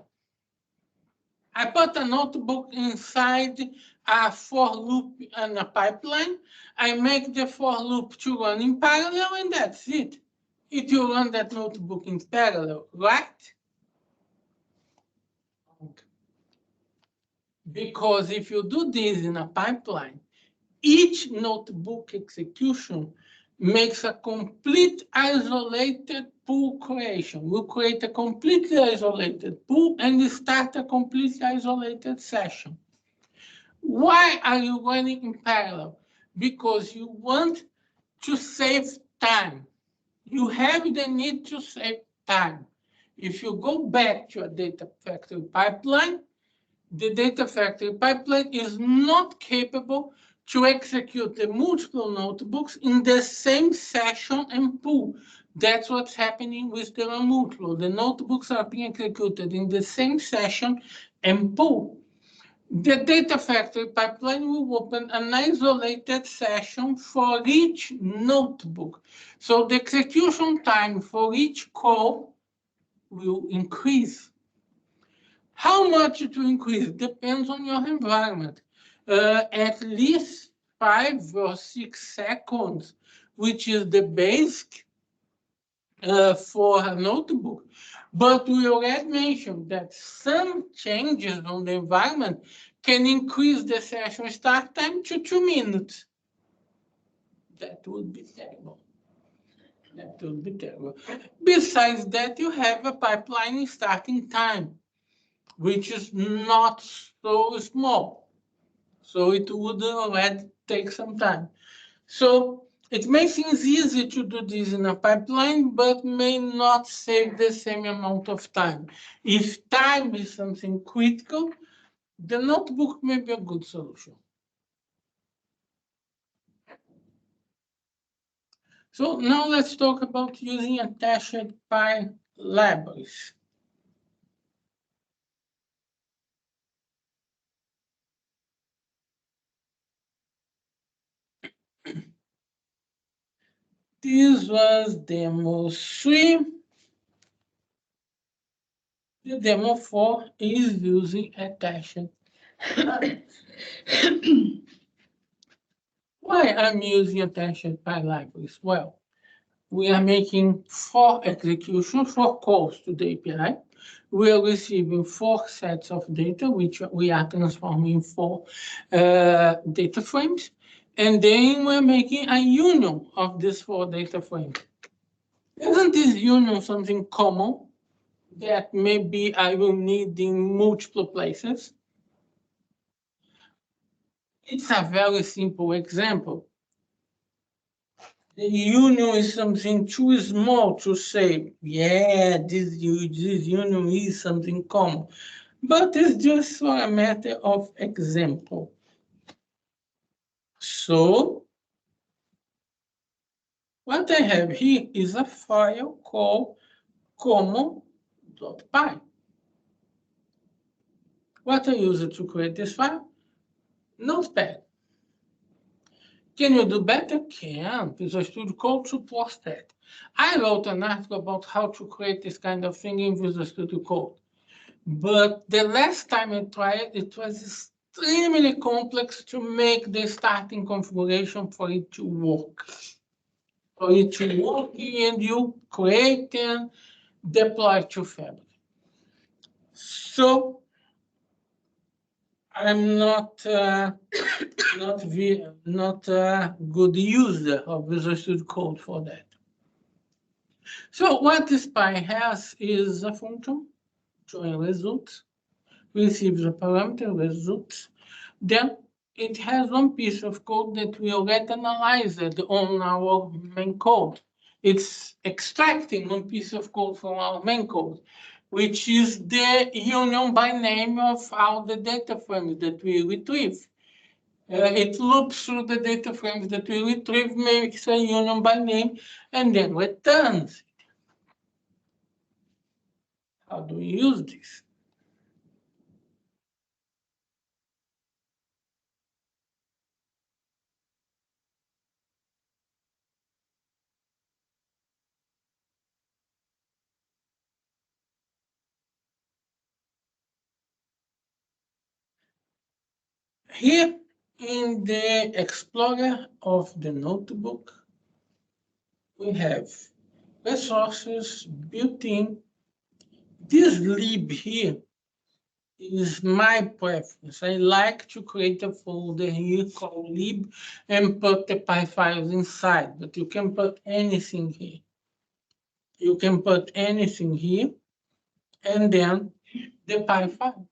I put a notebook inside a for loop and a pipeline. I make the for loop to run in parallel, and that's it. It will run that notebook in parallel, right? Because if you do this in a pipeline, each notebook execution makes a complete isolated pool creation. We'll create a completely isolated pool and start a completely isolated session. Why are you running in parallel? Because you want to save time. You have the need to save time. If you go back to a data factory pipeline, the data factory pipeline is not capable to execute the multiple notebooks in the same session and pool. That's what's happening with the run multiple. The notebooks are being executed in the same session and pool. The data factory pipeline will open an isolated session for each notebook. So the execution time for each call will increase. How much it will increase depends on your environment. At least 5 or 6 seconds, which is the basic for a notebook. But we already mentioned that some changes on the environment can increase the session start time to 2 minutes. That would be terrible. That would be terrible. Besides that, you have a pipeline starting time, which is not so small. So it would already take some time. So it makes things easy to do this in a pipeline, but may not save the same amount of time. If time is something critical, the notebook may be a good solution. So now let's talk about using attached Py libraries. This was demo 3. The demo 4 is using attached. Why I'm using attached Py libraries? Well, we are making 4 executions, 4 calls to the API. We are receiving 4 sets of data, which we are transforming in 4 data frames. And then we're making a union of these 4 data frames. Isn't this union something common that maybe I will need in multiple places? It's a very simple example. The union is something too small to say, yeah, this union is something common. But it's just for a matter of example. So what I have here is a file called common.py. What I use to create this file? Notepad. Can you do better? Can. Visual Studio Code supports that. I wrote an article about how to create this kind of thing in Visual Studio Code. But the last time I tried, it was extremely complex to make the starting configuration for it to work. For it to work, and you create and deploy to Fabric. So I'm not a good user of Visual Studio Code for that. So what the SPY has is a function, join results, receives a parameter results. Then it has one piece of code that we already analyzed on our main code. It's extracting one piece of code from our main code, which is the union by name of all the data frames that we retrieve. It loops through the data frames that we retrieve, makes a union by name, and then returns it. How do we use this? Here in the Explorer of the notebook, we have resources built in. This lib here is my preference. I like to create a folder here called lib and put the PY files inside, but you can put anything here. You can put anything here and then the PY file.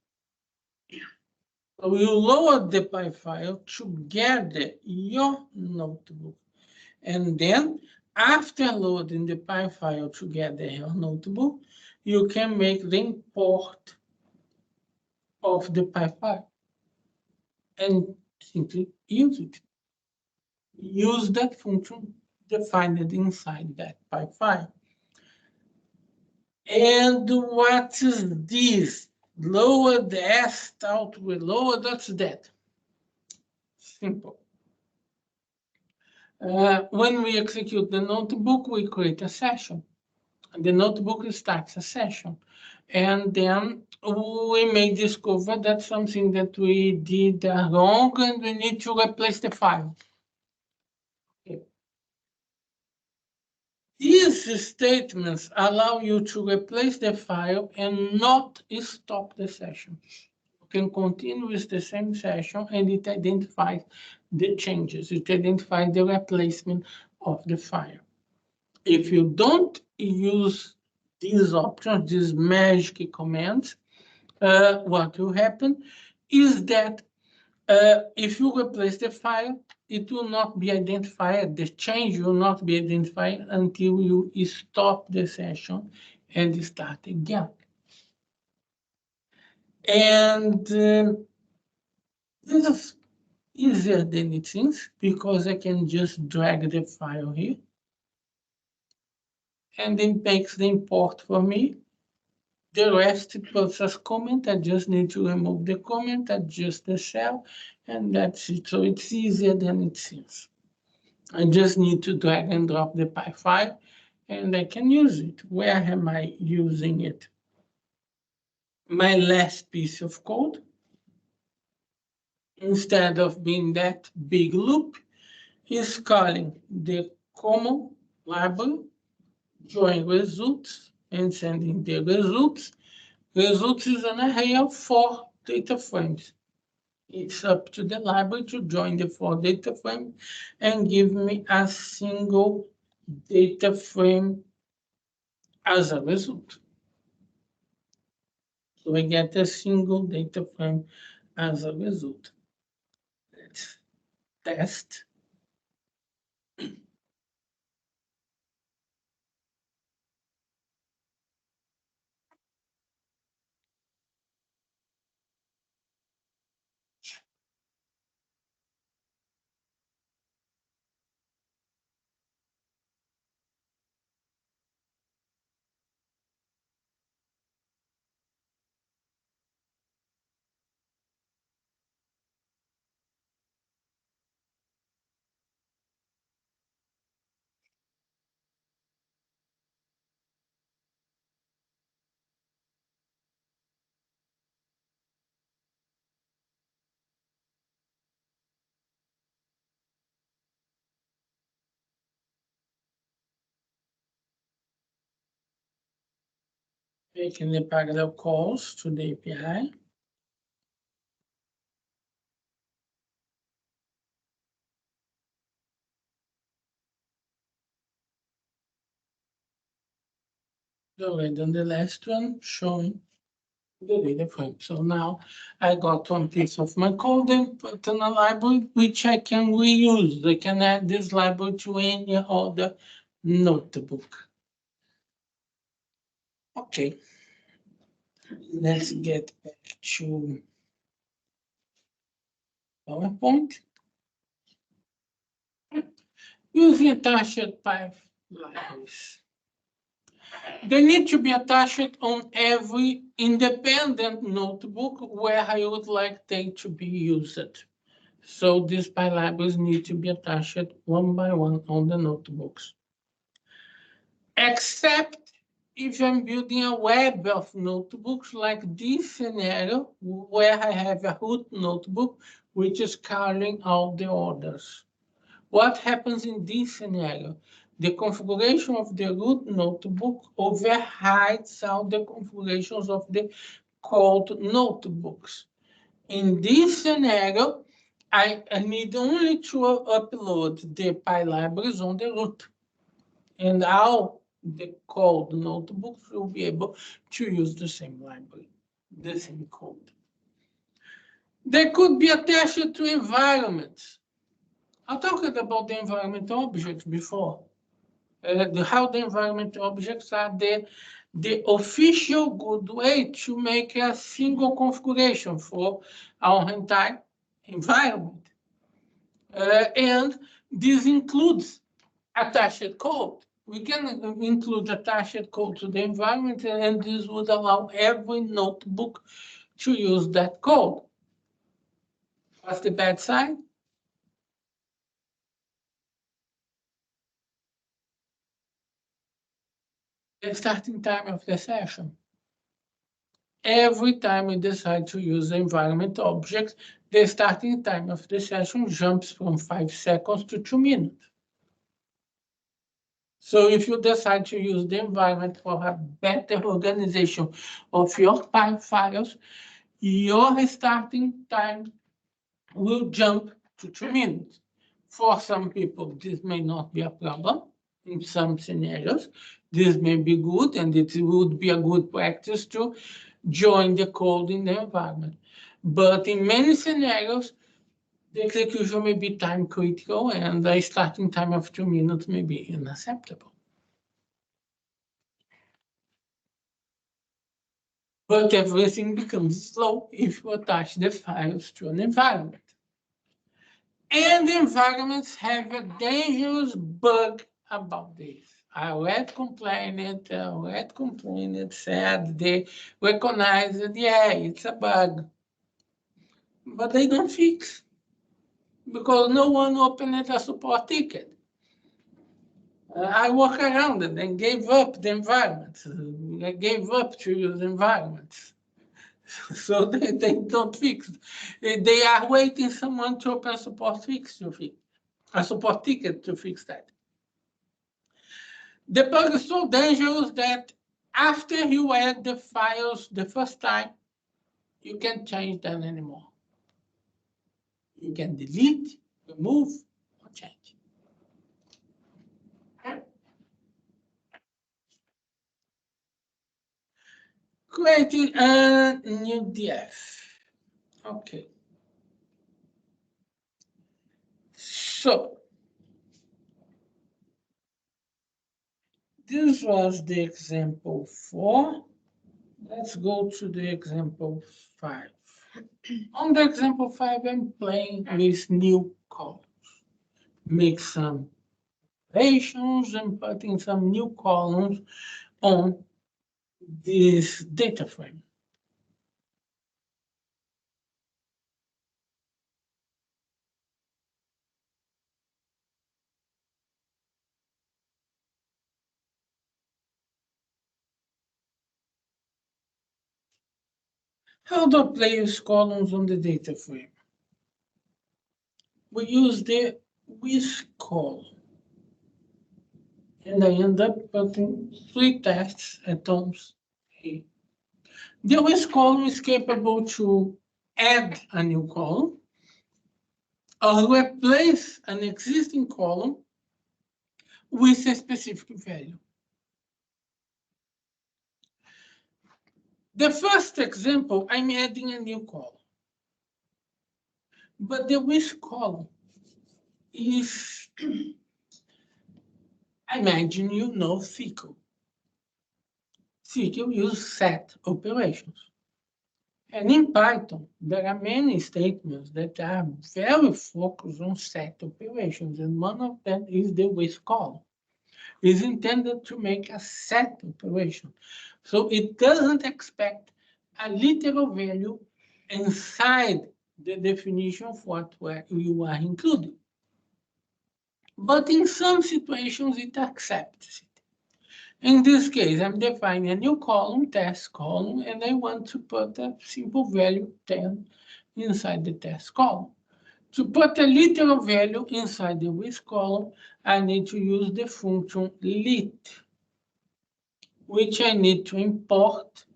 So you load the PY file together your notebook. And then after loading the PY file together your notebook, you can make the import of the PY file and simply use it. Use that function defined inside that PY file. And what is this? Lower the S start with lower, that's that. Simple. When we execute the notebook, we create a session. The notebook starts a session. And then we may discover that something that we did wrong and we need to replace the file. Okay. These statements allow you to replace the file and not stop the session. You can continue with the same session and it identifies the changes. It identifies the replacement of the file. If you don't use these options, these magic commands, what will happen is that if you replace the file, it will not be identified, the change will not be identified until you stop the session and start again. And this is easier than it seems because I can just drag the file here and it makes the import for me. The rest it puts as comment. I just need to remove the comment, adjust the cell, and that's it. So it's easier than it seems. I just need to drag and drop the PY file and I can use it. Where am I using it? My last piece of code, instead of being that big loop, is calling the common library, join results, and sending the results. Results is an array of 4 data frames. It's up to the library to join the 4 data frames and give me a single data frame as a result. So I get a single data frame as a result. Let's test. Making the parallel calls to the API. And then the last one showing the data frame. So now I got one piece of my code and put in a library which I can reuse. I can add this library to any other notebook. Okay, let's get back to PowerPoint. Using attached pipe libraries. They need to be attached on every independent notebook where I would like them to be used. So these PI libraries need to be attached one by one on the notebooks. Except if I'm building a web of notebooks like this scenario, where I have a root notebook, which is carrying all the orders. What happens in this scenario? The configuration of the root notebook overrides all the configurations of the called notebooks. In this scenario, I need only to upload the PI libraries on the root. And all the called notebooks will be able to use the same library, the same code. They could be attached to environments. I talked about the environment objects before. How the environment objects are the official good way to make a single configuration for our entire environment. And this includes attached code. We can include attached code to the environment, and this would allow every notebook to use that code. What's the bad side? The starting time of the session. Every time we decide to use the environment object, the starting time of the session jumps from 5 seconds to 2 minutes. So if you decide to use the environment for a better organization of your files, your starting time will jump to 2 minutes. For some people, this may not be a problem. In some scenarios, this may be good, and it would be a good practice to join the code in the environment. But in many scenarios, the execution may be time critical, and the starting time of 2 minutes may be unacceptable. But everything becomes slow if you attach the files to an environment. And environments have a dangerous bug about this. I read complainant, said they recognized that, yeah, it's a bug. But they don't fix, because no one opened a support ticket. I walk around it and gave up the environment. I gave up to use environments. So they don't fix. They are waiting someone to open a support a support ticket to fix that. The bug is so dangerous that after you add the files the first time, you can't change them anymore. You can delete, remove, or change. Creating a new DF. Okay. So this was the example 4. Let's go to the example 5. On the example 5, I'm playing with new columns. Make some operations and putting some new columns on this data frame. How do I place columns on the data frame? We use the with column. And I end up putting 3 tests atoms A. The with column is capable to add a new column or replace an existing column with a specific value. The first example, I'm adding a new column. But the with column is, imagine you know SQL. SQL uses set operations. And in Python, there are many statements that are very focused on set operations, and one of them is the with column. It's intended to make a set operation. So it doesn't expect a literal value inside the definition of what you are including. But in some situations, it accepts it. In this case, I'm defining a new column, test column, and I want to put a simple value 10 inside the test column. To put a literal value inside the with column, I need to use the function lit, which I need to import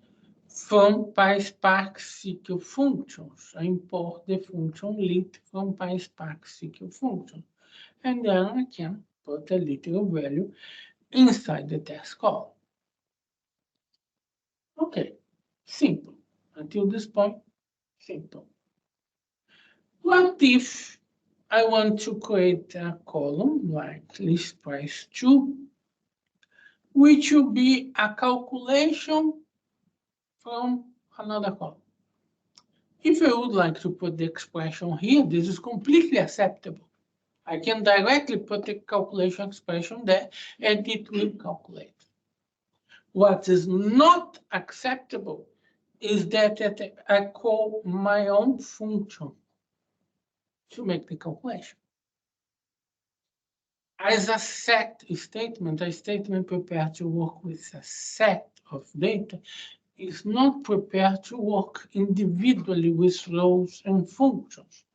from PySpark SQL functions. I import the function lit from PySpark SQL function. And then I can put a literal value inside the test column. Okay, simple. Until this point, simple. What if I want to create a column like list price 2, which will be a calculation from another column? If I would like to put the expression here, this is completely acceptable. I can directly put the calculation expression there and it will calculate. What is not acceptable is that I call my own function to make the calculation. As a set statement, a statement prepared to work with a set of data is not prepared to work individually with rows and functions.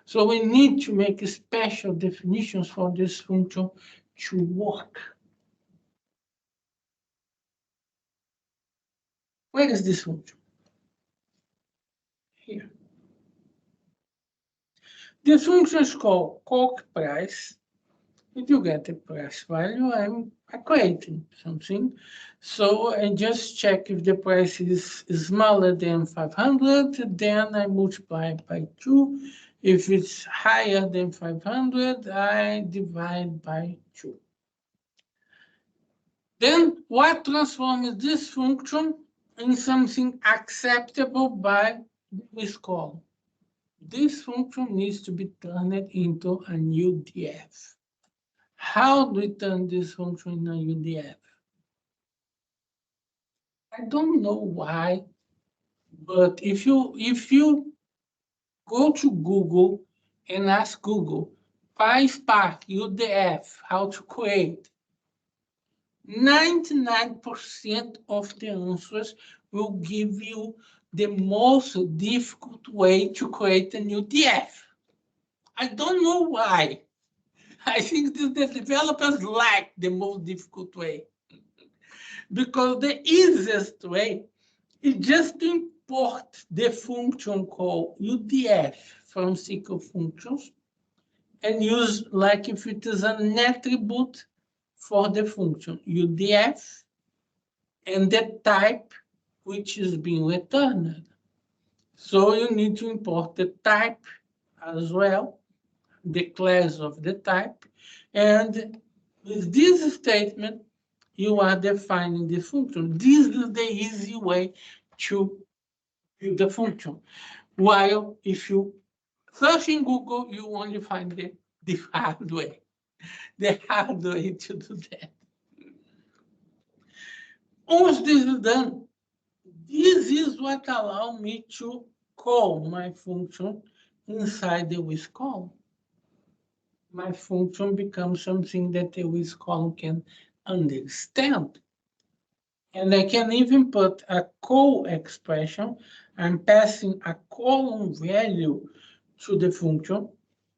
So we need to make special definitions for this function to work. Where is this function? Here. This function is called calc price. If you get the price value, I'm creating something. So I just check if the price is smaller than 500, then I multiply it by 2. If it's higher than 500, I divide by 2. Then what transforms this function in something acceptable by this column? This function needs to be turned into a new UDF. How do we turn this function in a UDF? I don't know why, but if you go to Google and ask Google, PySpark UDF, how to create, 99% of the answers will give you the most difficult way to create an UDF. I don't know why. I think the developers like the most difficult way. Because the easiest way is just to import the function called UDF from SQL functions and use like if it is an attribute for the function UDF and the type which is being returned. So you need to import the type as well, the class of the type, and with this statement, you are defining the function. This is the easy way to build the function. While if you search in Google, you only find the hard way. The hard way to do that. Once this is done, this is what allows me to call my function inside the with column. My function becomes something that the with column can understand. And I can even put a call expression. I'm passing a column value to the function,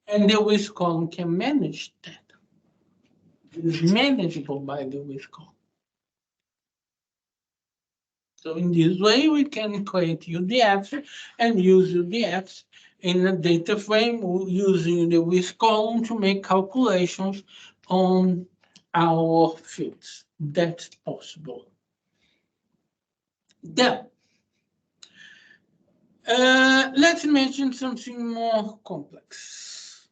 and the with column can manage that. It is manageable by the with column. So in this way, we can create UDFs and use UDFs in a data frame using the with column to make calculations on our fields. That's possible. Then, let's imagine something more complex.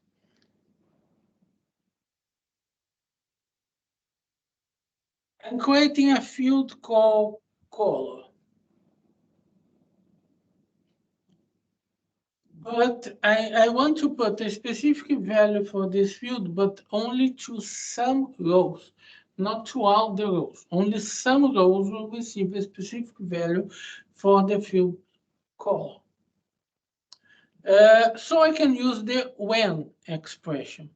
I'm creating a field called color. But I want to put a specific value for this field, but only to some rows, not to all the rows. Only some rows will receive a specific value for the field color. So I can use the when expression.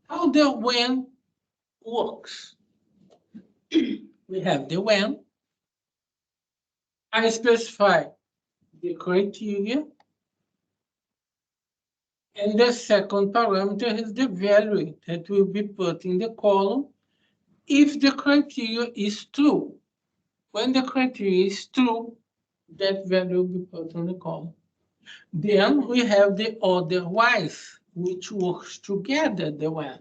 How the when works? We have the when. I specify the criteria. And the second parameter is the value that will be put in the column if the criteria is true. When the criteria is true, that value will be put on the column. Then we have the otherwise, which works together the when.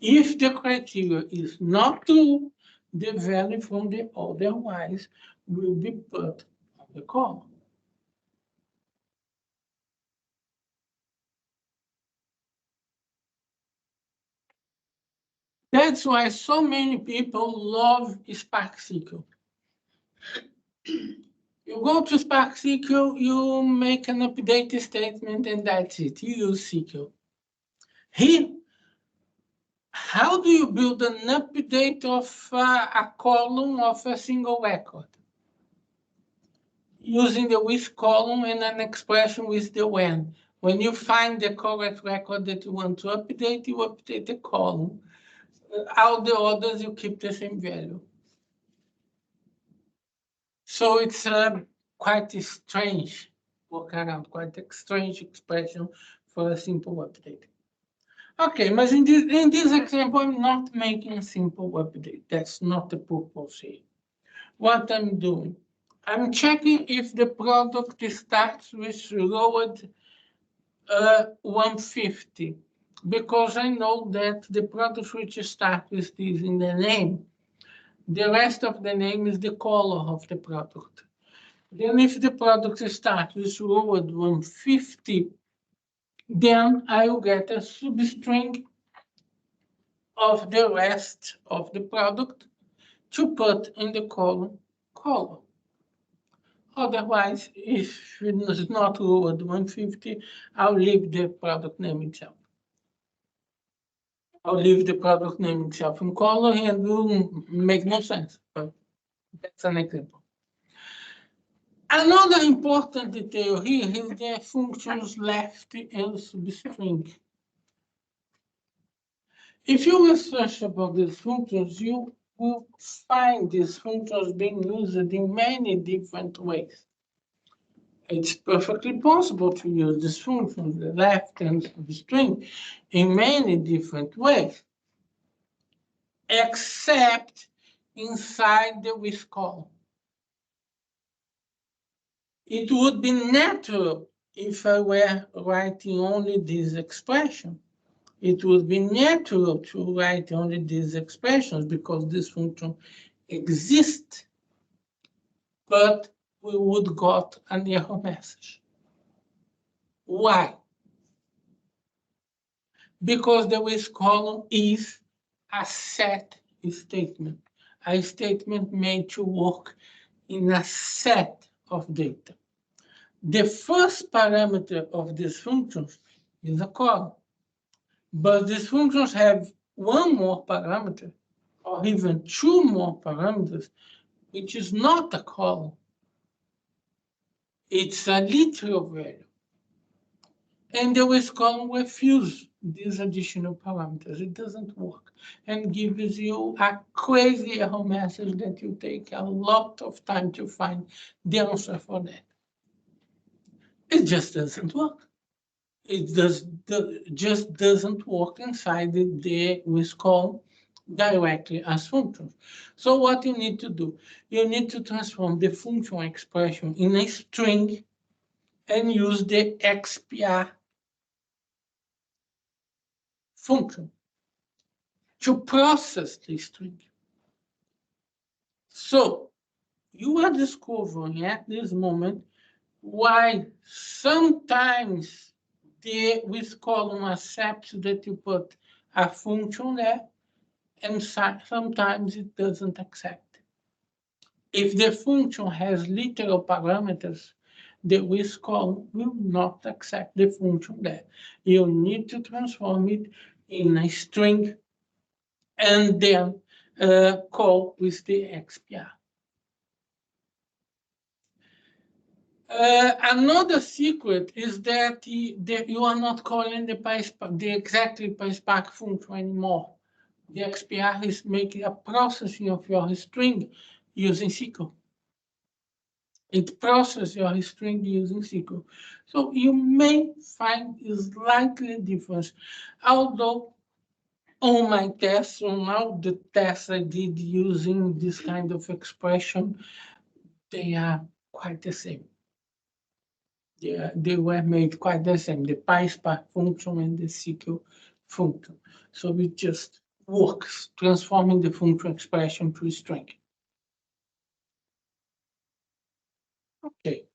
If the criteria is not true, the value from the otherwise will be put on the column. That's why so many people love Spark SQL. You go to Spark SQL, you make an update statement, and that's it. You use SQL. Here, how do you build an update of a column of a single record? Using the with column and an expression with the when. When you find the correct record that you want to update, you update the column. All the others, you keep the same value. So it's quite a strange workaround, quite a strange expression for a simple update. Okay, but in this example, I'm not making a simple update. That's not the purpose here. What I'm doing, I'm checking if the product starts with lowered 150, because I know that the product which start with this in the name, the rest of the name is the color of the product. Then if the product starts with lowered 150, then I will get a substring of the rest of the product to put in the column color. Otherwise, if it is not lowered 150, I'll leave the product name itself. I'll leave the product name itself in color and it will make no sense, but that's an example. Another important detail here is the functions left and substring. If you research about these functions, you will find these functions being used in many different ways. It's perfectly possible to use these functions, the left and substring, in many different ways, except inside the with column. It would be natural if I were writing only this expression. It would be natural to write only these expressions because this function exists, but we would got an error message. Why? Because the with column is a set statement, a statement made to work in a set of data. The first parameter of these functions is a column, but these functions have one more parameter or even two more parameters, which is not a column. It's a literal value. And the with column refuse these additional parameters. It doesn't work and gives you a crazy error message that you take a lot of time to find the answer for that. It just doesn't work. It just doesn't work inside the with column directly as functions. So what you need to do, you need to transform the function expression in a string and use the XPR function to process the string. So you are discovering at this moment why sometimes the with column accepts that you put a function there, and sometimes it doesn't accept. If the function has literal parameters, the with column will not accept the function there. You need to transform it in a string and then call with the XPR. Another secret is that you are not calling the exactly PySpark function anymore. The XPR is making a processing of your string using SQL. It processes your string using SQL. So you may find a slightly difference, although on my tests, on all the tests I did using this kind of expression, they are quite the same. They were made quite the same, the PySpark function and the SQL function. So it just works, transforming the function expression to a string. Okay.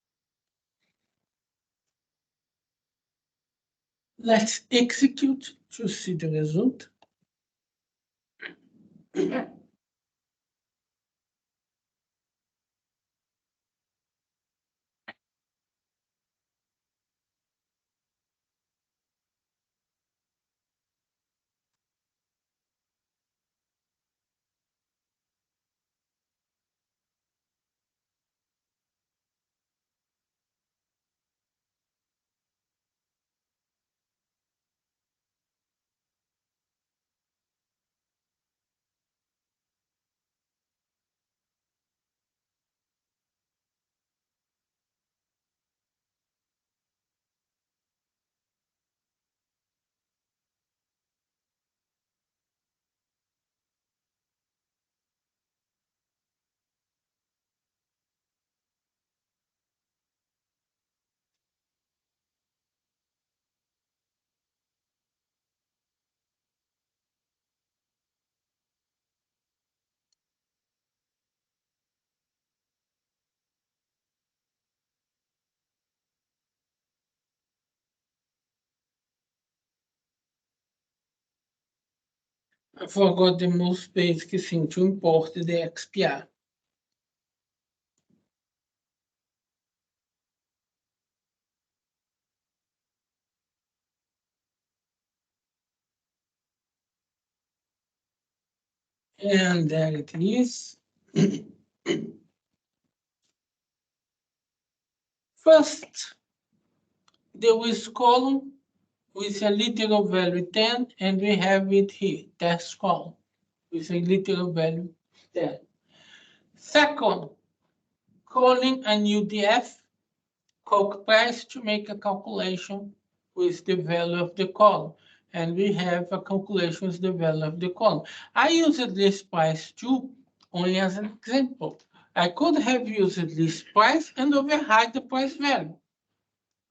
Let's execute to see the result. I forgot the most basic thing, to import the XPR. And there it is. First, the with column with a literal value 10, and we have it here, test column with a literal value 10. Second, calling an UDF Coke price to make a calculation with the value of the column. And we have a calculation with the value of the column. I used this price too, only as an example. I could have used this price and override the price value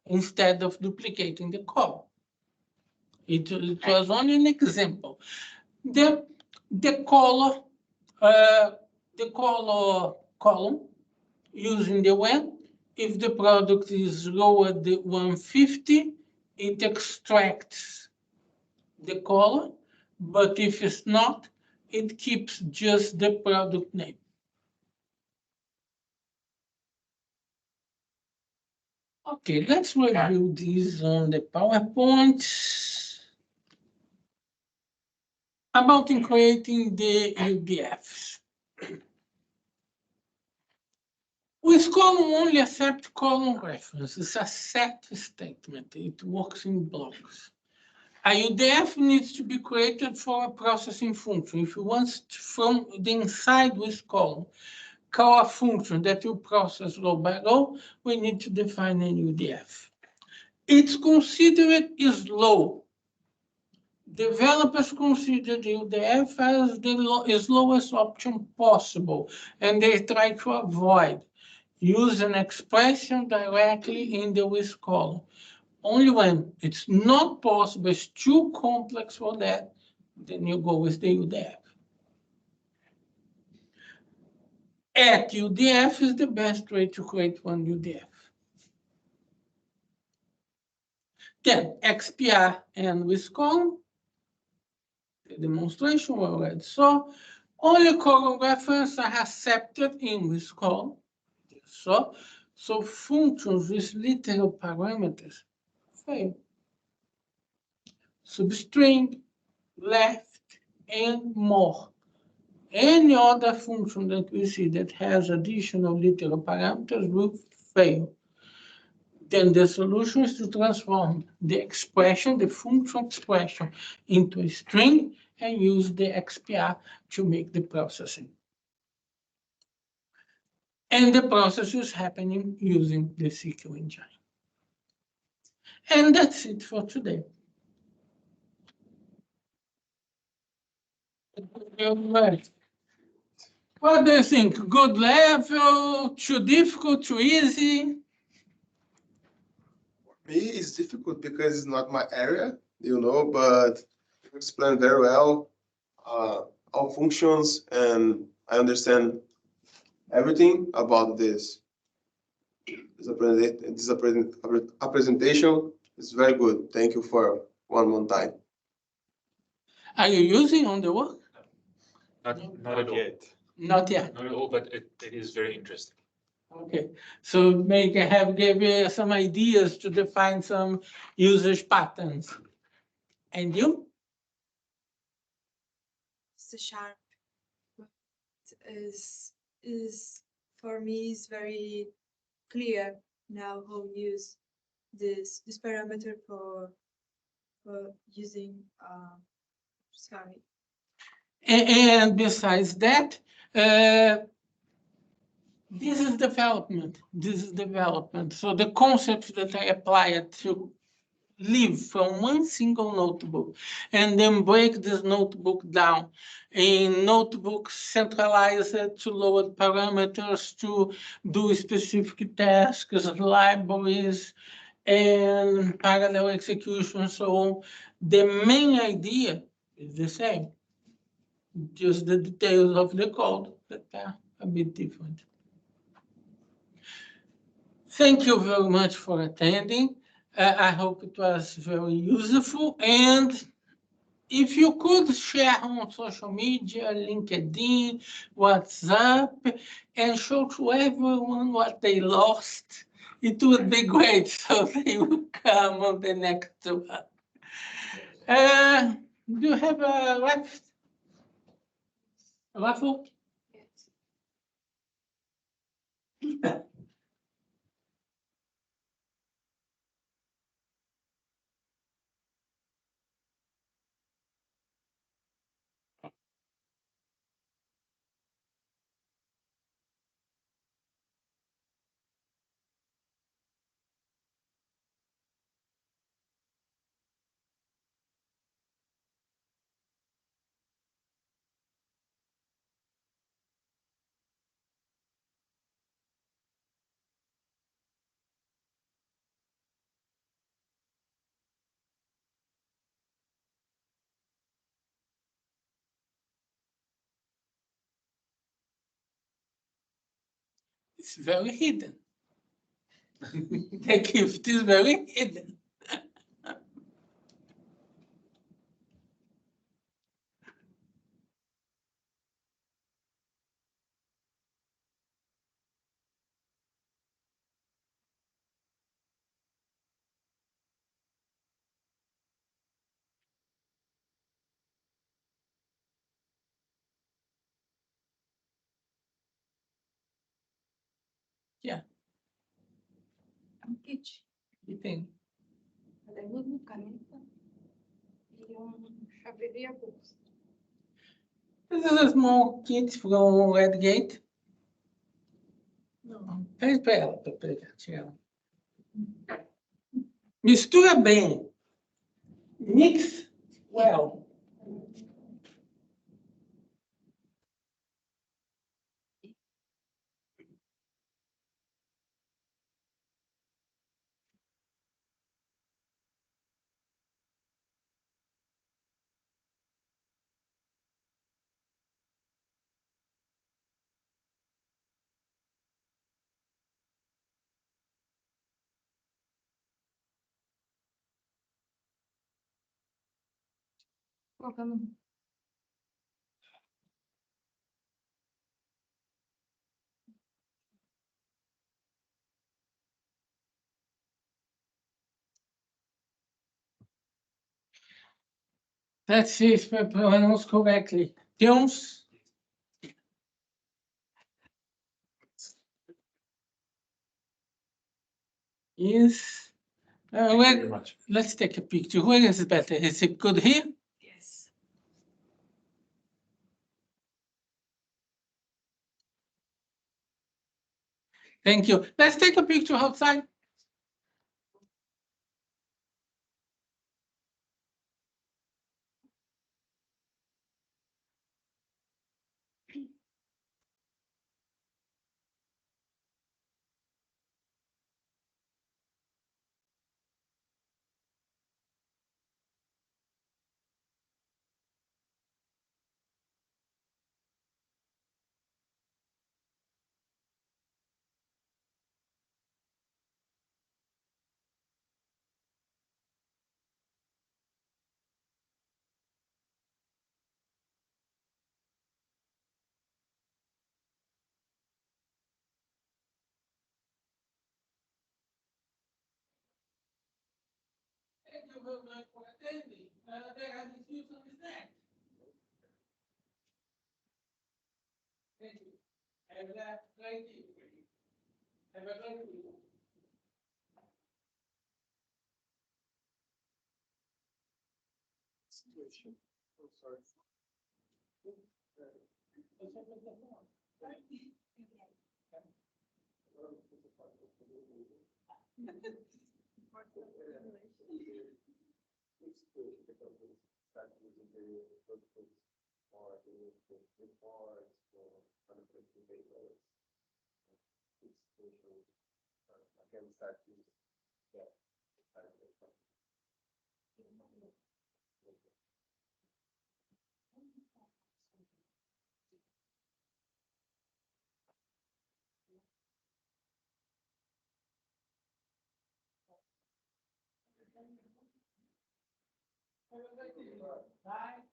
instead of duplicating the column. It was only an example. The color column using the when, if the product is lower than 150, it extracts the color, but if it's not, it keeps just the product name. Okay, let's review this on the PowerPoint. About creating the UDFs. With column only accept column reference. It's a set statement. It works in blocks. A UDF needs to be created for a processing function. If you want from the inside with column, call a function that will process row by row, we need to define an UDF. It's considered slow Developers consider the UDF as the lowest option possible, and they try to avoid use an expression directly in the with column. Only when it's not possible, it's too complex for that, then you go with the UDF. At UDF is the best way to create one UDF. Then XPR and with column, the demonstration we already saw, only column references are accepted in with column. So functions with literal parameters fail. Substring, left, and more. Any other function that we see that has additional literal parameters will fail. Then the solution is to transform the expression, the function expression, into a string and use the XPR to make the processing. And the process is happening using the CQ engine. And that's it for today. What do you think? Good level, too difficult, too easy? For me, it's difficult because it's not my area, but you explained very well all functions, and I understand everything about this. This presentation is very good. Thank you for one more time. Are you using on the work? Not yet. Not yet. Not at all, but it is very interesting. Okay, so may give you some ideas to define some usage patterns. And you? C# is for me is very clear now how to use this parameter for using sorry. And besides that, this is development. This is development. So the concepts that I applied to live from one single notebook and then break this notebook down in notebooks centralized to lower parameters to do specific tasks, libraries, and parallel execution, so on. The main idea is the same, just the details of the code that are a bit different. Thank you very much for attending. I hope it was very useful. And if you could share on social media, LinkedIn, WhatsApp, and show to everyone what they lost, it would be great. So they will come on the next one. Do you have a raffle? Yes. It's very hidden. The gift is very hidden. Yeah. Kit. Que tem? Caderno, caneta e chaveiro e a bolsa. This is a small kit from Redgate. Não, pede para ela para pegar, tirar. Mistura bem. Mix Well. Welcome. Let's see if I pronounce correctly. Jones? Is, Thank you where, very much. let's take a picture. Where is it better? Is it good here? Yes. Thank you. Let's take a picture outside. Thank you very much for attending. There are the shoes on his neck. Thank you. Have a great evening. Have a great evening. Have a great evening. Bye.